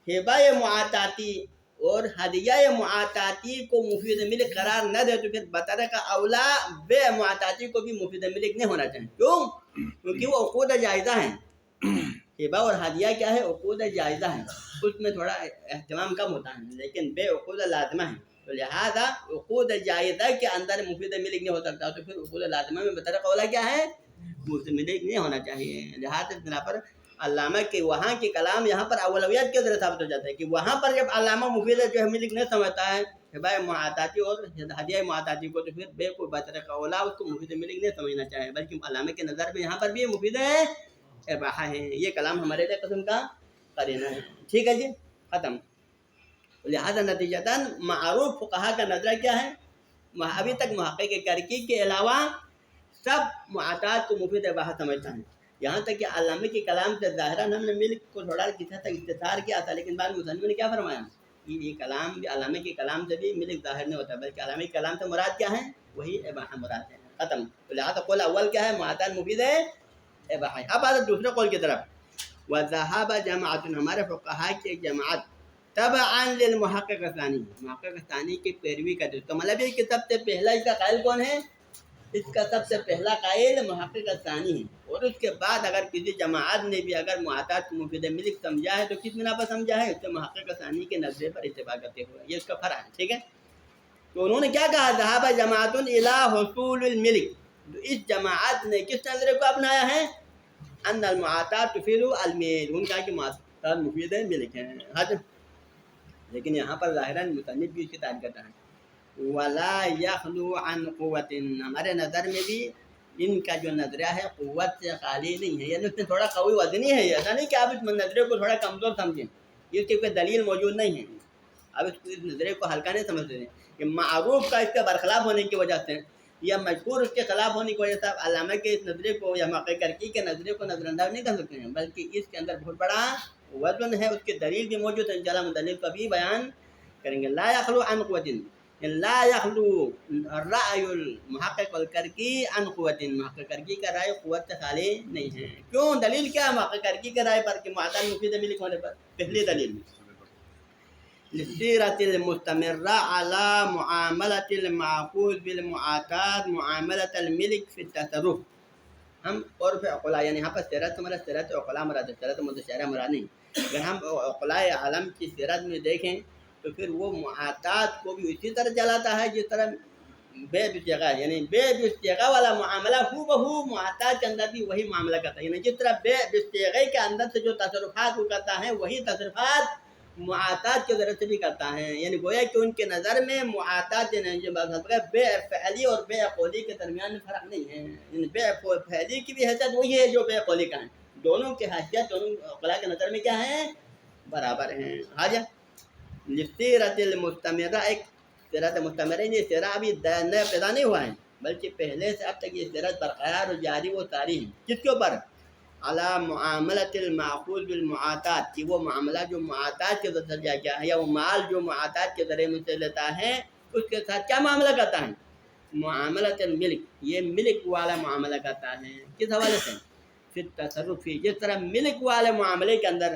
ہبہ معاطاتی اور ہدیہ معاطاتی کو مفید ملک قرار نہ دے تو پھر بطر کا اولا بے معاطاتی کو بھی مفید ملک نہیں ہونا چاہیے، کیوں؟ کیونکہ وہ عقود جائزہ ہیں، ہبہ اور ہدیہ کیا ہے، عقود جائزہ ہیں، اس میں تھوڑا اہتمام کم ہوتا ہے، لیکن بے عقود لازمہ ہیں، تو لہٰذا عقود جائزہ کے اندر مفید ملک نہیں ہو سکتا، تو پھر عقود لازمہ میں بطر کا اولا کیا ہے، مفید ملک نہیں ہونا چاہیے۔ لہٰذا بنا پر علامہ کے وہاں کے کلام یہاں پر اولویات کے ذریعے ثابت ہو جاتا ہے کہ وہاں پر جب علامہ مفید جو ہے ملک نہیں سمجھتا ہے ہبہ معاطاتی اور ہدیہ معاطاتی کو، تو پھر بے کو بطر کا اولا اس کو مفید ملک نہیں سمجھنا چاہیے، بلکہ علامہ کے نظر میں یہاں پر بھی مفید اباحہ ہے۔ یہ کلام ہمارے لیے قسم کا قرینہ ہے، ٹھیک ہے جی، ختم۔ لہذا نتیجتاً معروف فقہا کا نظریہ کیا ہے، ابھی تک محقق کرکی کے علاوہ سب معاطات کو مفید اباحہ سمجھتا ہے، یہاں تک کہ علامہ کے کلام سے ظاہراً ہم نے ملک کو تھوڑا کسی حد تک اختصار کیا تھا، لیکن بعد مصنف نے کیا فرمایا، یہ کلام علامہ کے کلام سے بھی ملک ظاہر نہیں ہوتا، بلکہ علامہ کے کلام سے مراد کیا ہے، وہی اباحہ مراد ہے، ختم۔ تو لہٰذا قول اول کیا ہے، معاطات مفید ہے اباحہ۔ اب آتا دوسرے قول کی طرف، وَذَهَبَ جَمَاعَةٌ، ہمارے فقہا کی ایک جماعت تبعاً للمحقق الثانی، محقق ثانی کی پیروی کرتے، تو مطلب یہ کہ سب سے پہلا اس کا قائل کون ہے، اس کا سب سے پہلا قائل محقق ثانی ہے، اور اس کے بعد اگر کسی جماعت نے بھی اگر معاطات کو مفید ملک سمجھا ہے تو کس بنا پر سمجھا ہے، اس سے محقق ثانی کے نظریے پر اتباع کرتے ہوئے، یہ اس کا فرع ہے، ٹھیک ہے۔ تو انہوں نے کیا کہا، ذهب جماعت الى حصول الملک، تو اس جماعت نے کس نظریے کو اپنایا ہے، ان المعاطات تفید الملک، ان کا کہ معاطات مفید ملک ہے، حج۔ لیکن یہاں پر ظاہراً مصنف بھی اس کی تعریف کرتا ہے، ولا یخلو عن قوت، ہمارے نظر میں بھی ان کا جو نظریہ ہے قوت سے خالی نہیں ہے، یعنی اس میں تھوڑا قوی وزنی ہے، ایسا نہیں کہ آپ اس نظریے کو تھوڑا کمزور سمجھیں، اس کی کوئی دلیل موجود نہیں ہے، اب اس نظریے کو ہلکا نہیں سمجھتے ہیں کہ معروف کا اس کے برخلاف ہونے کی وجہ سے یا مشہور اس کے خلاف ہونے کی وجہ سے آپ علامہ کے اس نظریے کو یا محقق کرکی کے نظریے کو نظر انداز نہیں کر سکتے ہیں، بلکہ اس کے اندر بہت بڑا وزن ہے، اس کی دلیل بھی موجود ہے، انشاءاللہ ہم دلیل کو بھی بیان کریں گے۔ لا یخلو عن قوت، لا یخلو الرأی المحقق الکرکی عن قوت، محقق کرکی کا رائے قوت سے خالی نہیں ہے، کیوں، دلیل کیا ہے محقق کرکی کے رائے پر کہ معاطات مفید ملک ہونے پر، پہلی دلیل للسیرۃ المستمرہ علی معاملۃ المأخوذ بالمعاطات معاملۃ الملک فی التصرف، ہم عرف عقلاء، یعنی یہاں پر سیرت مراد سیرت عقلاء مراد ہے، سیرت متشارہ مراد نہیں، اگر ہم عقلاء عالم کی سیرت میں دیکھیں تو پھر وہ معاطات کو بھی اسی طرح چلاتا ہے جس طرح بے بصیغہ، یعنی بے بصیغہ والا معاملہ ہو بہو معاطات کے اندر بھی وہی معاملہ کرتا ہے، یعنی جس طرح بے بصیغہ کے اندر سے جو تصرفات وہ کرتا ہے وہی تصرفات معاطات کے ذریعے سے بھی کرتا ہے، یعنی گویا کہ ان کے نظر میں معاطات بے فعلی اور بے قولی کے درمیان میں فرق نہیں ہے، یعنی بے فعلی کی بھی حیثیت وہی ہے جو بے قولی کا ہے، دونوں کی حیثیت دونوں عقلاء کے نظر میں کیا ہے؟ برابر ہیں۔ حاجہ لسیرت المستمرہ، ایک سیرت مستمرہ، یہ سیرہ ابھی نیا پیدا نہیں ہوا ہے بلکہ پہلے سے اب تک یہ سیرت برقرار و جاری و طاری ہے، کس کے اوپر؟ علی معاملۃ المأخوذ بالمعاطات، کہ وہ معاملہ جو معاطات کے ذریعے لیا گیا ہے یا وہ مال جو معاطات کے ذریعے سے لیتا ہے اس کے ساتھ کیا معاملہ کرتا ہے؟ معاملۃ الملک، یہ ملک والا معاملہ کرتا ہے، کس حوالے سے؟ پھر تصرفی، جس طرح ملک والے معاملے کے اندر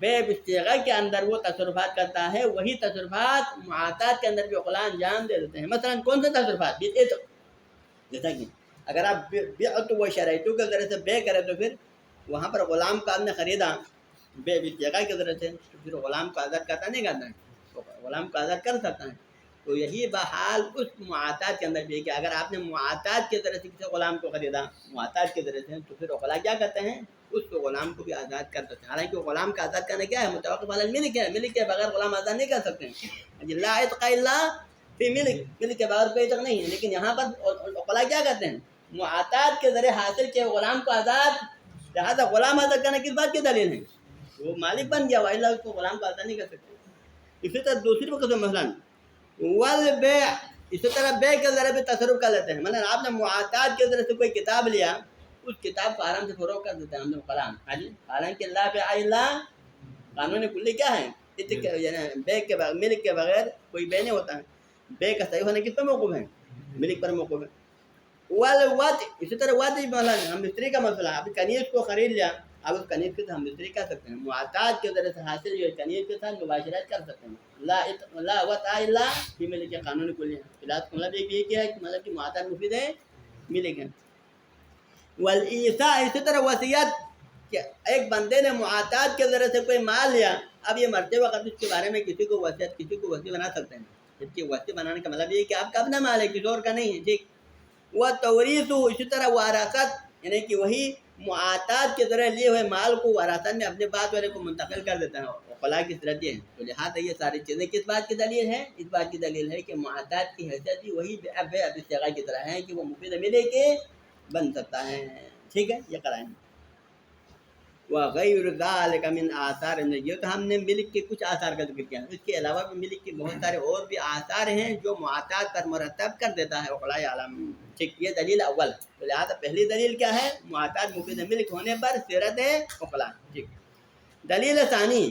بے بصیغہ کے اندر وہ تصرفات کرتا ہے وہی تصرفات معاطات کے اندر بھی عقلاء انجام دے دیتے ہیں۔ مثلا کون سے تصرفات؟ جیسا کہ اگر آپ بیعت و شرائطوں کے ذریعے سے بے کریں تو پھر وہاں پر غلام کو آپ نے خریدا بے بصیغہ کے ذریعے سے تو پھر غلام کو آزاد کرتا نہیں کرتا ہے، غلام کو آزاد کر سکتا ہے، تو یہی بحال اس معاطات کے اندر بھی ہے کہ اگر آپ نے معاطات کے ذریعے سے کسی غلام کو خریدا معاطات کے ذریعے سے تو پھر عقلاء کیا کرتے ہیں؟ اس کو غلام کو بھی آزاد کر سکتے ہیں، حالانکہ وہ غلام کا آزاد کرنا کیا ہے؟ متوقف علی الملک ہے، ملک کے بغیر غلام آزاد نہیں کر سکتے ہیں، لا عتق الا فی ملک، ملک کے بغیر کوئی عتق نہیں ہے، لیکن یہاں پر عقلاء کیا کرتے ہیں؟ معاطات کے ذریعے حاصل کیا غلام کو آزاد، لہٰذا غلام آزاد کرنا کس بات کی دلیل ہے؟ وہ مالک بن گیا، والا اس کو غلام کو آزاد نہیں کر سکتے۔ اسی طرح دوسری قسم مثلاً والبیع، اسی طرح بے کے ذریعے بھی تصرف کر لیتے ہیں، مثلا آپ نے معاطات کے ذریعے سے کوئی کتاب لیا، اس کتاب کو آرام سے فروغ کر دیتے ہیں ہم نے کلام، حالانکہ لا بیع الا، قانون کلی کیا ہے؟ بے کے بغیر، ملک کے بغیر کوئی بے نہیں ہوتا ہے، بے کا صحیح ہونے کس پر موقوف ہے؟ ملک پر موقوف ہے۔ والوط، اسی طرح وط مثلا ہم مستری کا مسئلہ، اب کنیز کو خرید لیا، اب اس کنیز کے ساتھ ہم مستری کر سکتے ہیں، معاطات کے ذریعے سے حاصل جو کنیز کے ساتھ مباشرت کر سکتے ہیں، لا وطء الا فی ملک کے قانون کلی ہے، خلاف مطلب یہ کیا ہے کہ مطلب کہ معاطات مفید ہے ملک ہے۔ والایصاء، اسی طرح وصیت، کہ ایک بندے نے معاطات کے ذریعے سے کوئی مال لیا، اب یہ مرتے وقت اس کے بارے میں کسی کو وصیت، کسی کو وصی بنا سکتے ہیں، جبکہ وصی بنانے کا مطلب یہ ہے کہ آپ کا اپنا مال ہے، کسی اور کا نہیں ہے، ٹھیک۔ وتوریث، اسی طرح وراثت، یعنی کہ وہی معاطات کے ذریعے لیے ہوئے مال کو وراثت میں اپنے بعد والے کو منتقل کر دیتا ہے، عقلاء کی صورت یہ ہے، تو لہٰذا یہ ساری چیزیں کس بات کی دلیل ہے؟ اس بات کی دلیل ہے کہ معاطات کی حیثیت بھی وہی بے بصیغہ کی طرح ہے کہ وہ مفید ملے کے بن سکتا ہے، ٹھیک ہے، یہ قرائن۔ وغیر ذالک من آثار، یہ تو ہم نے ملک کے کچھ آثار کا ذکر کیا، اس کے علاوہ بھی ملک کے بہت سارے اور بھی آثار ہیں جو معاطات پر مرتب کر دیتا ہے عقلاء عالم، ٹھیک، یہ دلیل اول، تو لہٰذا پہلی دلیل کیا ہے؟ معاطات مفید ملک ہونے پر سیرت عقلاء، ٹھیک۔ دلیل ثانی،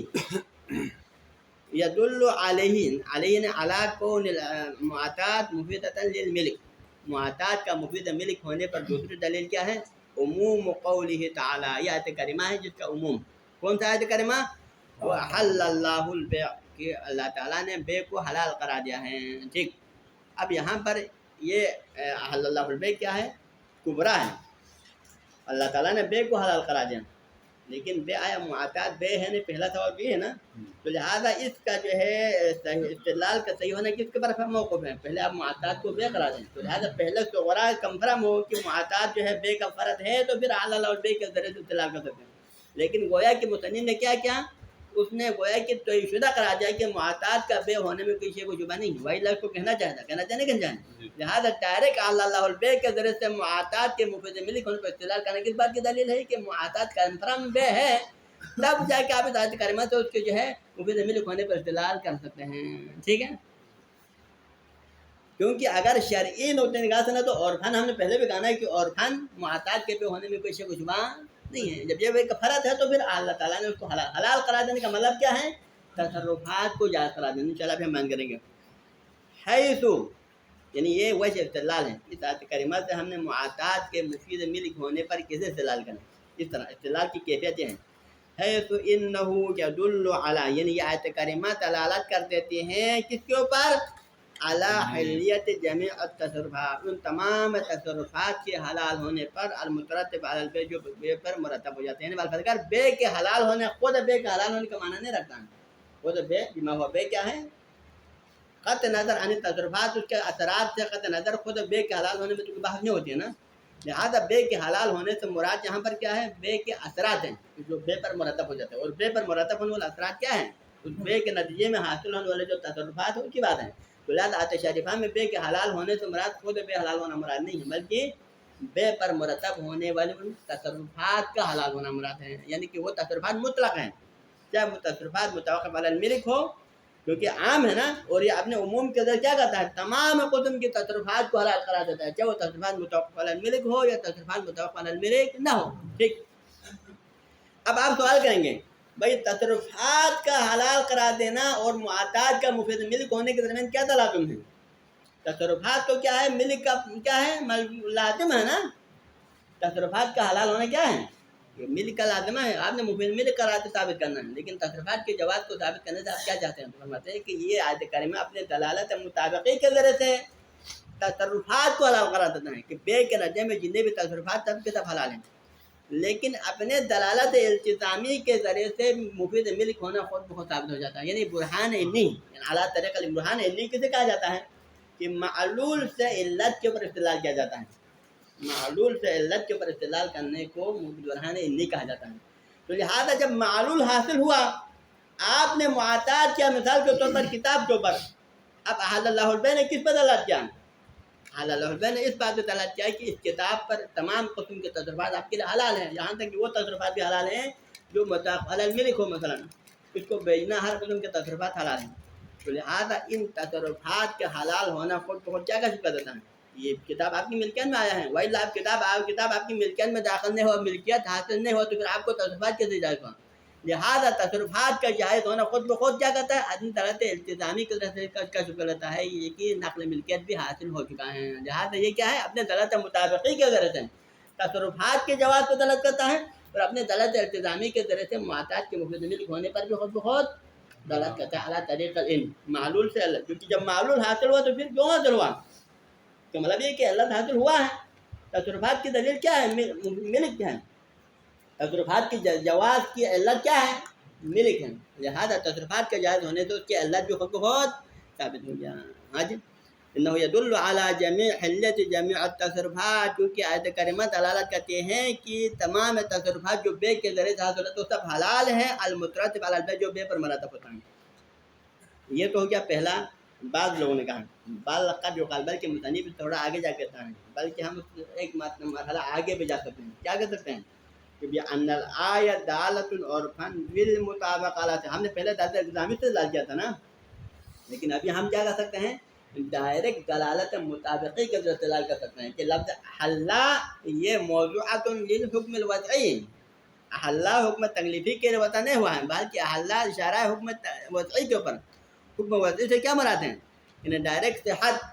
یدل علیہ علی کون المعاطات مفیدۃ للملک، معاطات کا مفید ملک ہونے پر دوسری دلیل کیا ہے؟ عموم قولہ تعالی، یہ آیت کریمہ ہے جس کا عموم، کون سا آیت کریمہ؟ وحل اللہ البیع، کہ اللہ تعالیٰ نے بے کو حلال قرار دیا ہے، ٹھیک۔ اب یہاں پر یہ حل اللہ البیع کیا ہے؟ کبرا ہے، اللہ تعالیٰ نے بے کو حلال قرار دیا، لیکن بے آیا معاطات بے ہے نہیں، پہلا سوال بھی ہے نا، تو لہٰذا اس کا جو ہے استدلال کا صحیح ہونا کس کے پر موقف ہے؟ پہلے آپ معاطات کو بے قرار دیں، تو لہٰذا پہلے صغرا کنفرم ہو کہ معاطات جو ہے بے کا فرد ہے تو پھر حلال اور بے کے ذریعے سے استدلال کر سکتے ہیں، لیکن گویا کہ مصنف نے کیا کیا؟ اس نے گویا کہ طے شدہ قرار دیا کہ معاطات کا بے ہونے میں کوئی شے کو شبہ نہیں، وہی لفظ کو کہنا چاہتا، کہنا چاہنے کہ جائیں، لہٰذا ڈائریکٹ اللہ البے کے ذریعے سے معاطات کے مفید ملک ہونے پر استدلال کرنے کس بات کی دلیل ہے؟ کہ معاطات کنفرم بے ہے، تب جا کے آپ اس آیت کریمہ سے اس کے جو ہے مفید ملک ہونے پر استدلال کر سکتے ہیں، ٹھیک ہے۔ کیونکہ اگر شرعی نقطۂ نگاہ سے نہ تو عرفاً ہم نے پہلے بھی کہا ہے کہ عرفاً معاطات کے بے ہونے میں کوئی شے کو شبہ نہیں ہے، جب یہ ایک فرد ہے تو پھر اللہ تعالیٰ نے اس کو حلال قرار دینے کا مطلب کیا ہے؟ تصرفات کو جائز قرار دینا، انشاءاللہ پھر ہم بیان کریں گے۔ حیث، یعنی یہ وجہ استدلال ہے، اس آیت کریمہ سے ہم نے معاطات کے مفید ملک ہونے پر کیسے استدلال کریں، اس طرح استدلال کی کیفیت یہ ہے۔ حیث انہ یدل علی، یعنی یہ آیت کریمہ دلالت کر دیتی ہیں کس کے اوپر؟ علی حلیت جمیع التصرفات، ان تمام تصرفات کے حلال ہونے پر، المترتب علی البیع، جو بے پر مرتب ہو جاتے ہیں، یعنی بے کے حلال ہونے، خود بے کے حلال ہونے کا معنی نہیں رکھتا ہے، خود بے بما ہوا بے کیا ہے؟ قطع نظر عن تصرفات، اس کے اثرات سے قطع نظر خود بے کے حلال ہونے میں تو بحث نہیں ہوتی ہے نا، لہٰذا بے کے حلال ہونے سے مراد یہاں پر کیا ہے؟ بے کے اثرات ہیں جو بے پر مرتب ہو جاتے ہیں، اور بے پر مرتب ہونے والے اثرات کیا ہیں؟ اس بے کے نتیجے میں حاصل ہونے والے جو تصرفات ہیں ان کی بات ہے۔ تو لہٰذا آیت شریفہ میں بے کے حلال ہونے سے مراد خود بے حلال ہونا مراد نہیں ہے، بلکہ بے پر مرتب ہونے والے ان تصرفات کا حلال ہونا مراد ہے، یعنی کہ وہ تصرفات مطلق ہیں، چاہے تصرفات متوقف علی الملک ہو، کیونکہ عام ہے نا، اور یہ اپنے عموم کے اندر کیا کرتا ہے؟ تمام قسم کی تصرفات کو حلال قرار دیتا ہے، چاہے وہ تصرفات متوقف علی الملک ہو یا تصرفات متوقف علی الملک نہ ہو۔ ٹھیک، اب آپ سوال کریں گے بھائی تصرفات کا حلال قرار دینا اور معتاد کا مفید ملک ہونے کے درمیان کیا تلازم ہے؟ تصرفات تو کیا ہے؟ ملک کا کیا ہے؟ لازم ہے نا، تصرفات کا حلال ہونا کیا ہے؟ یہ ملک کا لازمہ ہے، آپ نے مفید ملک قرار سے ثابت کرنا ہے، لیکن تصرفات کے جواز کو ثابت کرنے سے آپ کیا چاہتے ہیں؟ فرماتے ہیں کہ یہ آیت کریمہ اپنے دلالت مطابقی کے ذریعے سے تصرفات کو حلال قرار دیتا ہے کہ بے کے نتیجے میں جتنے بھی تصرفات سب کے سب حلال ہیں، لیکن اپنے دلالت التزامی کے ذریعے سے مفید ملک ہونا خود بخود ثابت ہو جاتا ہے، یعنی برہان علمی، اعلیٰ طریقہ برہان علمی کسے کہا جاتا ہے؟ کہ معلول سے علت کے اوپر استدلال کیا جاتا ہے، معلول سے علت کے اوپر استدلال کرنے کو برہان علمی کہا جاتا ہے۔ تو لہٰذا جب معلول حاصل ہوا، آپ نے معتاد کیا مثال کے طور پر کتاب کے اوپر، اب احل اللہ البیع نے کس پر دلالت کیا؟ احل اللہ البیع نے اس بات پہ دلالت کیا کہ اس کتاب پر تمام قسم کے تصرفات آپ کے لیے حلال ہیں، یہاں تک کہ وہ تصرفات بھی حلال ہیں جو متوقف علی الملک ہو، مثلا اس کو بیچنا، ہر قسم کے تصرفات حلال ہیں۔ تو لہٰذا ان تصرفات کے حلال ہونا خود بخود کیا کر دیتا ہے؟ یہ کتاب آپ کی ملکیت میں آیا ہے، وہی آپ کتاب آپ کی ملکیت میں داخل نہیں ہو، ملکیت حاصل نہیں ہو، تو پھر آپ کو تصرفات کیسے جائز ہوا؟ لہٰذا تصرفات کا جائز ہونا خود بخود کیا کرتا ہے؟ عدم دلالت التزامی کی طرح سے کا شکر لیتا ہے، یہ کہ نقل ملکیت بھی حاصل ہو چکا ہے، لہٰذا یہ کیا ہے؟ اپنے دلالت مطابقی کے ذریعے سے تصرفات کے جواز کو دلالت کرتا ہے، اور اپنے دلالت التزامی کے ذریعے سے معتاد کے مفید ملک ہونے پر بھی خود بخود دلالت کرتا ہے اعلیٰ طریق العلم، معلول سے اللہ، کیونکہ جب معلول حاصل ہوا تو پھر کیوں حاصل ہوا؟ تو مطلب یہ کہ اللہ حاصل ہوا ہے۔ تصرفات کی دلیل کیا ہے؟ ملک کیا ہے، تصرفات کی جواز کی علت کیا ہے؟ ملک ہے، لہذا تصرفات کے جائز ہونے سے اس کی علت بھی خود بخود ثابت ہو گیا۔ ہاں جی، انه يدل على جميع حلت جميع التصرفات، کیونکہ آیت کریمہ دلالت کرتے ہیں کہ تمام تصرفات جو بے کے ذریعے سے حاصل ہوتے ہیں سب حلال ہیں، المترتب علی البیع، جو بے پر مرتب ہوتا ہے۔ یہ تو ہو گیا پہلا، بعض لوگوں نے کہا بعض لقب جو قال، بلکہ مصنف تھوڑا آگے جا کے کہتا ہے، بلکہ ہم ایک مرحلہ آگے بھی جا سکتے ہیں، کیا کہہ سکتے ہیں کہ ان الآیہ دالۃ عرفا بالمطابقۃ، ہم نے پہلے دالت التزامی سے دلالت کیا تھا نا، لیکن ابھی ہم کیا کر سکتے ہیں؟ ڈائریکٹ دلالت مطابقی کے ذریعے دلالت کر سکتے ہیں کہ لفظ حلا یہ موضوعۃ للحکم الوضعی، حلا حکم تکلیفی کے لیے وضع نہیں ہوا ہے، بلکہ حلا اشارہ ہے حکم وضعی کے اوپر۔ حکم وضعی سے کیا مراد ہے؟ انہیں ڈائریکٹ صحت،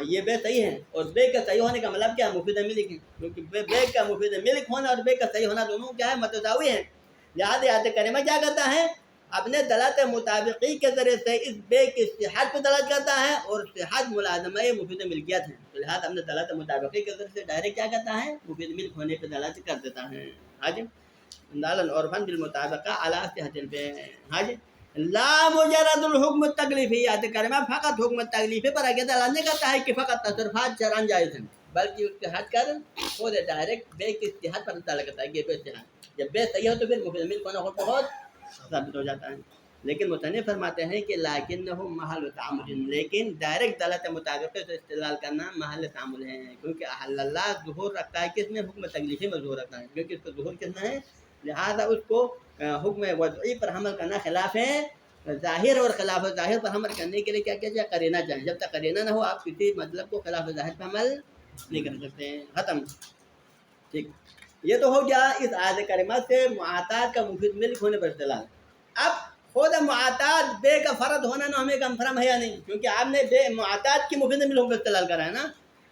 یہ بے صحیح ہے، اور بے کا صحیح ہونے کا مطلب کیا؟ مفید ملک ہے، کیونکہ بے کا مفید ملک ہونا اور بے کا صحیح ہونا دونوں کیا ہے؟ متساوی ہیں۔ لہٰذا آیت کریمہ کیا کرتا ہے؟ اپنے دلالت مطابقی کے ذریعے سے اس بے کی صحت کو دلالت کرتا ہے، اور صحت ملازمہ مفید ملکیت ہے، تو لہٰذا اپنے دلالت مطابقی کے ذریعے سے ڈائریکٹ کیا کرتا ہے؟ مفید ملک ہونے پہ دلالت کر دیتا ہے۔ ہاں جی، دالن عرفا بالمطابقہ علی صحت البیع۔ ہاں جی، لا مجرد الحکم التکلیفی، آیت کریمہ فقط حکم تکلیفی پر آگے دلالت نہیں کرتا ہے کہ فقط تصرفات شرعاً جائز ہیں، بلکہ اس کے حد کر خود ڈائریکٹ بے کی صحت پر دلالت کرتا ہے کہ بے صحت، جب بے صحیح ہو تو پھر مفید ملک ہونا خود بہت ثابت ہو جاتا ہے۔ لیکن مصنف فرماتے ہیں کہ لیکنہ محل تعامل، لیکن ڈائریکٹ دلالت مطابقی سے استدلال کرنا محل تعامل ہے، کیونکہ احل اللہ ظہور رکھتا ہے کس میں؟ حکم تکلیفی میں ظہور رکھتا ہے، کیونکہ اس کو ظہور کس میں ہے، لہذا اس کو حکم وضعی پر حمل کرنا خلاف ہے ظاہر، اور خلاف ظاہر پر حمل کرنے کے لیے کیا کیا جائے؟ قرینہ چاہیے، جب تک قرینہ نہ ہو آپ کسی مطلب کو خلاف ظاہر پر حمل نہیں کر سکتے ہیں۔ ختم، ٹھیک، یہ تو ہو گیا اس آیت کریمہ سے معتاد کا مفید ملک ہونے پر استدلال۔ اب خود معتاد بے کا فرد ہونا نہ ہمیں کنفرم ہے یا نہیں، کیونکہ آپ نے بے معتاد کی مفید ملک پر استدلال کرا ہے نا،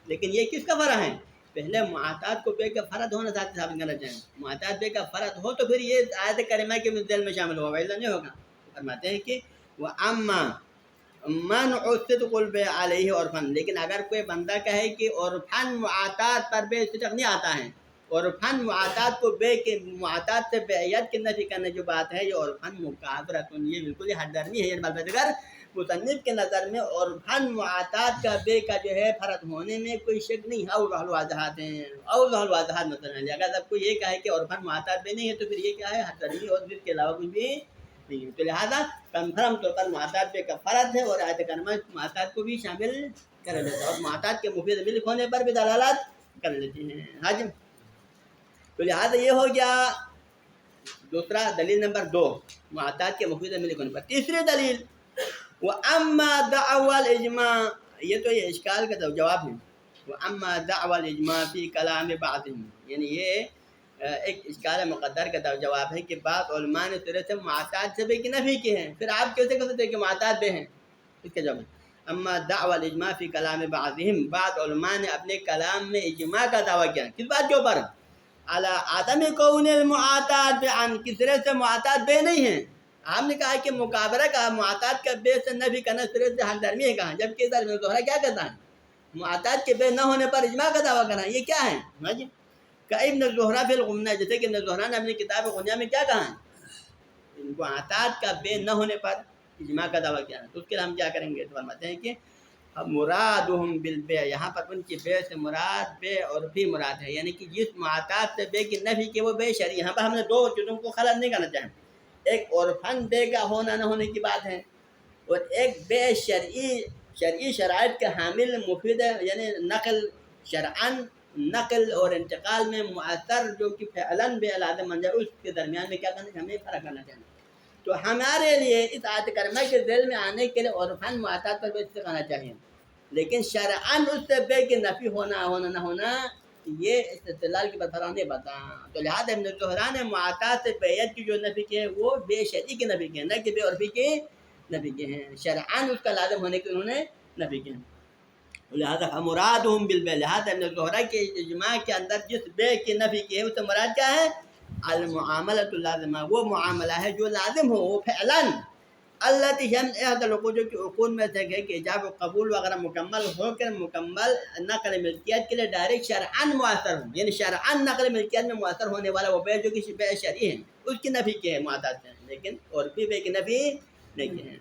لیکن یہ کس کا فرع ہے؟ پہلے معتاد کو بے کا فرد ہونا ثابت کرنا چاہیں، معتاد بے کا فرد ہو تو پھر یہ آیت کریمہ کے ذیل میں شامل ہوگا، ایسا نہیں ہوگا۔ فرماتے ہیں کہ وَأَمَّا منع صدق البیع علیہ عرفاً، لیکن اگر کوئی بندہ کہے کہ عرفاً معتاد پر بے صدق نہیں آتا ہے، عرفاً معتاد کو بے کے معتاد سے بیعت کی نفی کرنے جو بات ہے، یہ عرفاً مکابرۃ، یہ بالکل ہی حد درمی ہے، یہ اگر مصنف کے نظر میں عرفاً معاطات کا بے کا جو ہے فرد ہونے میں کوئی شک نہیں ہے، اور الواضحات ہیں، اور الواضحات مثلا اگر سب کو یہ کہے کہ عرفاً معاطات بے نہیں ہے تو پھر یہ کیا ہے، حتمی اور ضد کے علاوہ کچھ بھی نہیں ہے، تو لہٰذا کنفرم طور پر معاطات بے کا فرد ہے، اور آیت کریمہ معاطات کو بھی شامل کر لیتا ہے، اور معاطات کے مفید ملک ہونے پر بھی دلالت کر لیتی ہیں۔ حج تو لہٰذا یہ ہو گیا دوسرا دلیل نمبر 2 معاطات کے مفید ملک ہونے پر۔ تیسری دلیل وَأَمَّا دَعْوَى الْإِجْمَاعِ، یہ تو یہ اشکال کا جواب ہے، وَأَمَّا دَعْوَى الْإِجْمَاعِ فِي كَلَامِ بَعْضِهِمْ، یعنی یہ ایک اشکال مقدر کا جواب ہے کہ بعض علماء نے طرح سے معاطات سے بے کی نفی کی ہے، پھر آپ کیسے کہہ سکتے ہیں کہ معاطات بے ہیں؟ اس کا جواب ہے اما دعوی الاجماع فی کلام بعضهم، بعض علماء نے اپنے کلام میں اجماع کا دعویٰ کیا، کس بات کے اوپر؟ علی عدم کون المعاطات بعن، کس طرح سے معاطات بے نہیں ہیں، آپ نے کہا کہ مقابرہ کا معاطات کا بے سے نفی کرنا طرح سے ہم درمی ہے کہا، جبکہ ادھر میں دوہرا کیا کرتا ہے، معاطات کے بے نہ ہونے پر اجماع کا دعویٰ کرنا، یہ کیا ہے؟ کہ ابن زہرہ فی الغنیہ، جیسے کہ ابن زہرہ نے اپنی کتاب غنیہ میں کیا کہا ہے، معاطات کا بے نہ ہونے پر اجماع کا دعویٰ کیا ہے، تو اس کے لیے ہم کیا کریں گے، تو فرماتے ہیں کہ مرادہم بالبیع، یہاں پر ان کی بے سے مراد بے عرفی مراد ہے، یعنی کہ جس معاطات سے بے کی نفی کی وہ بے شرعی، یہاں پر ہم نے دو چیزوں کو خلط نہیں کرنا چاہیں، ایک عرفاً بے کا ہونا نہ ہونے کی بات ہے، اور ایک بے شرعی شرائط کے حامل مفید ہے، یعنی نقل شرعاً نقل اور انتقال میں مؤثر جو کہ فعلاً بے لازم بن جائے، اس کے درمیان میں کیا کرنا چاہیے، ہمیں فرق کرنا چاہیے۔ تو ہمارے لیے اس آیت کریمہ کے ذیل میں آنے کے لیے عرفاً معاطات پر بے آنا چاہیے، لیکن شرعاً اس سے بے کی نفی ہونا نہ ہونا یہ استدلال کی برفرا نہیں بتا، تو لہٰذا ابن زہرہ نے معاطات سے بیعت کی جو نفی کی ہے وہ بے شرعی کی نفی کی ہے، نہ کہ بے عرفی کی نفی کی ہیں، شرعاً اس کا لازم ہونے کی انہوں نے نفی کی ہے، لہٰذا مرادہم بالبیع، لہٰذا ابن زہرہ کے اجماع کے اندر جس بے کی نفی کی ہے اس سے مراد کیا ہے، المعاملۃ اللازمہ، وہ معاملہ ہے جو لازم ہو، وہ فعلاً التی ہم احد العقود، جو کہ عقود میں سے ہے کہ ایجاب و قبول وغیرہ مکمل ہو کر مکمل نقل ملکیت کے لیے ڈائریکٹ شرعاً مؤثر ہو، یعنی شرعاً نقل ملکیت میں مؤثر ہونے والا وہ بے جو کہ بے شرعی ہے اس کی نفی کی ہے معاطات سے، لیکن عرفی بے کی نفی نہیں کی ہے۔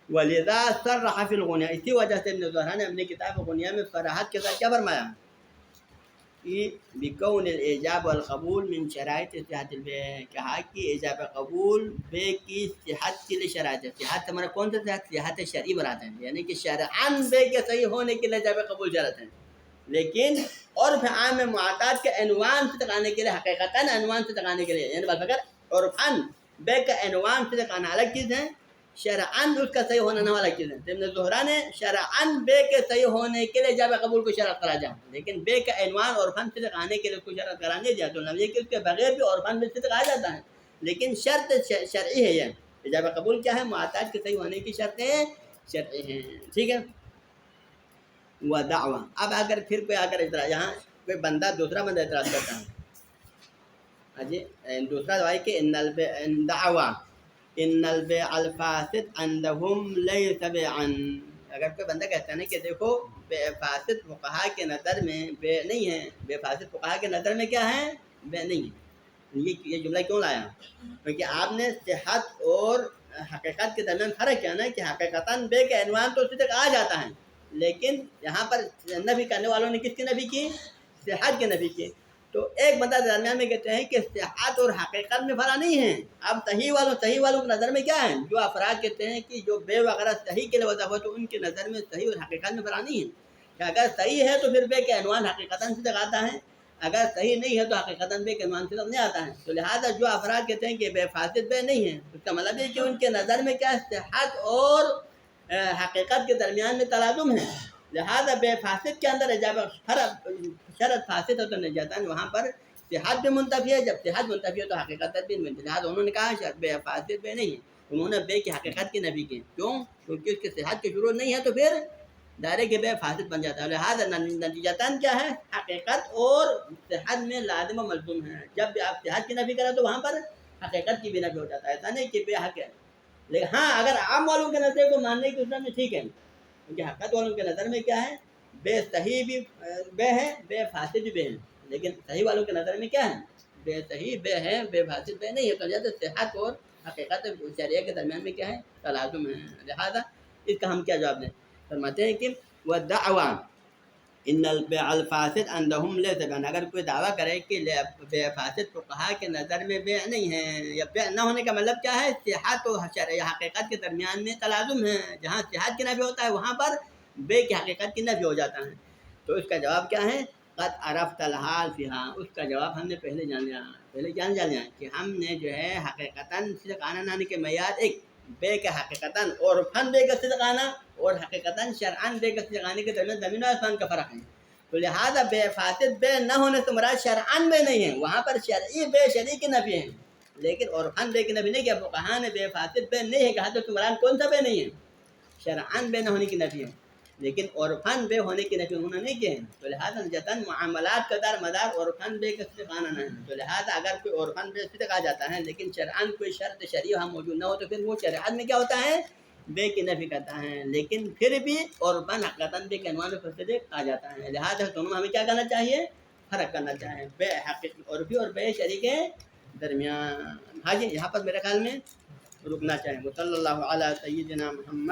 ولذا صرح فی الغنیہ، اسی وجہ سے ابن زہرہ نے اپنی کتاب غنیہ میں صراحت کے ساتھ کیا فرمایا کہ بکون الایجاب والقبول من شرائط صحت البیع، کہا کہ ایجاب قبول بے کی صحت کے لیے شرائط ہے، صحت ہمارا کون سا صحت، صحت شرعی مراد ہے، یعنی کہ شرعاً بے کے صحیح ہونے کے لیے ایجاب قبول شرط ہے، لیکن عرف عام میں معاطات کے عنوان سے تکانے کے لیے حقیقتاً عنوان سے تکانے کے لیے، یعنی بات اگر عرفاً بے کا عنوان سے تکانا الگ چیز ہے، شرعاً اس کا صحیح ہونا نہ والا چیز ہے، ابن زہرہ نے شرعاً بے کے صحیح ہونے کے لیے جب قبول کو شرط کرا جائے، لیکن بے کا عنوان عرفاً صدق آنے کے لیے اس کو شرط کرانے جائے تو نبی کہ اس کے بغیر بھی عرفاً بھی صدق آ جاتا ہے، لیکن شرط شرعی ہے، یہ جب قبول کیا ہے، معاطات کے صحیح ہونے کی شرطیں شرعی ہیں، ٹھیک ہے۔ وہ دعویٰ، اب اگر پھر کوئی اگر اعتراض، یہاں کوئی بندہ دوسرا بندہ اعتراض کرتا ہے، جی دوسرا دعویٰ کہ ان دعویٰ ان البیع الفاسد عندهم لیس بیعا، اگر کوئی بندہ کہتا ہے نا کہ دیکھو بے فاسد فقہا کے نظر میں بے نہیں ہے، بے فاسد فقہا کے نظر میں کیا ہے، بے نہیں ہے، یہ جملہ کیوں لایا، کیونکہ آپ نے صحت اور حقیقت کے درمیان فرق کیا نا کہ حقیقتاً بے کا عنوان تو اسی تک آ جاتا ہے، لیکن یہاں پر نفی کرنے والوں نے کس کی نفی کی، صحت کی نفی کی، تو ایک بندہ درمیان میں کہتے ہیں کہ صحت اور حقیقت میں فرق نہیں ہے، اب صحیح والوں کی نظر میں کیا ہے، جو افراد کہتے ہیں کہ جو بے وغیرہ صحیح کے لیے وضع ہو تو ان کے نظر میں صحیح اور حقیقت میں فرق نہیں ہے، کہ اگر صحیح ہے تو پھر بے کے عنوان حقیقتاً سے تک آتا ہے، اگر صحیح نہیں ہے تو حقیقتاً بے کے عنوان سے تک نہیں آتا ہے، تو لہٰذا جو افراد کہتے ہیں کہ بے فاسد بے نہیں ہے، اس کا مطلب ہے کہ ان کے نظر میں کیا صحت اور حقیقت کے درمیان میں تلازم ہے، لہذا بے فاسد کے اندر جب شرط فاسد ہو تو نہیں جاتا ہے، وہاں پر صحت بھی منتفی ہے، جب صحت منتفی ہے تو حقیقت بھی منتفی ہے، لہٰذا انہوں نے کہا شرط بے فاسد بے نہیں ہے، انہوں نے بے کی حقیقت کی نفی کی، کیوں؟ کیونکہ اس کی صحت کی شروع نہیں ہے تو پھر دائرے کے بے فاسد بن جاتا ہے، لہٰذا نتیجتاً کیا ہے، حقیقت اور صحت میں لازم و ملزوم ہے، جب بھی آپ صحت کی نفی کریں تو وہاں پر حقیقت کی بھی نفی ہو جاتا ہے، ایسا نہیں کہ بے حق ہے، لیکن ہاں اگر عام والوں کے نظر کو ماننے کی صورت میں ٹھیک ہے، کیونکہ حقیقت والوں کے نظر میں کیا ہے، بے صحیح بھی بے ہے، بے فاسد بھی بے ہے، لیکن صحیح والوں کے نظر میں کیا ہے، بے صحیح بے ہے، بے فاسد بے نہیں ہے، تو جیسے صحت اور حقیقت شریعہ کے درمیان میں کیا ہے؟ تلازم ہے. لہذا اس کا ہم کیا جواب دیں؟ فرماتے ہیں کہ وَالدَّعْوَى ان البیع الفاسد عندهم لیس بین، اگر کوئی دعویٰ کرے کہ بیع فاسد فقہا کے نظر میں بیع نہیں ہے، یا بیع نہ ہونے کا مطلب کیا ہے؟ صحت و شرع حقیقت کے درمیان میں تلازم ہے. جہاں صحت کی نفی ہوتا ہے وہاں پر بیع کی حقیقت کی نفی ہو جاتا ہے. تو اس کا جواب کیا ہے؟ قد عرفت الحال فیہا. اس کا جواب ہم نے پہلے جان لیا کہ ہم نے جو ہے حقیقتاً صدقانہ نانے کے معیار ایک بے کے حقیقتاً عرفاً بے کا صدقانہ اور حقیقتاً شرعاً بے کا صدقانے کے درمیان زمین و آسمان کا فرق ہے. تو لہٰذا بے فاسد بے نہ ہونے سے مراد شرعاً بے نہیں ہے، وہاں پر شرعی بے شرعی کی نفی ہے، لیکن عرفاً بے کی نفی نہیں. کہ فقہا نے بے فاسد بے نہیں ہے کہا تو مراد کون سا بے نہیں ہے؟ شرعاً بے نہ ہونے کی نفی ہے، لیکن عرفاً بے ہونے کی نفی انہوں نے نہیں کی ہے. تو لہٰذا جتن معاملات کا دار مدار عرفاً بے کا صدقانہ نہ ہے. تو لہٰذا اگر کوئی عرفاً بے صدق آ جاتا ہے لیکن شرعاً کوئی شرط شرعی وہاں موجود نہ ہو تو پھر وہ شریعت میں کیا ہوتا ہے؟ بے کی نفی کرتا ہے، لیکن پھر بھی عرفاً حقیقتاً بے کے عنوان پر صدق آ جاتا ہے. لہٰذا دونوں ہمیں کیا کرنا چاہیے؟ فرق کرنا چاہیے بے حقیقی عرفی اور بے شرعی کے درمیان. ہاں جی، یہاں پر میرے خیال میں رکنا چاہیے. صلی اللہ علیہ سیدنا محمد.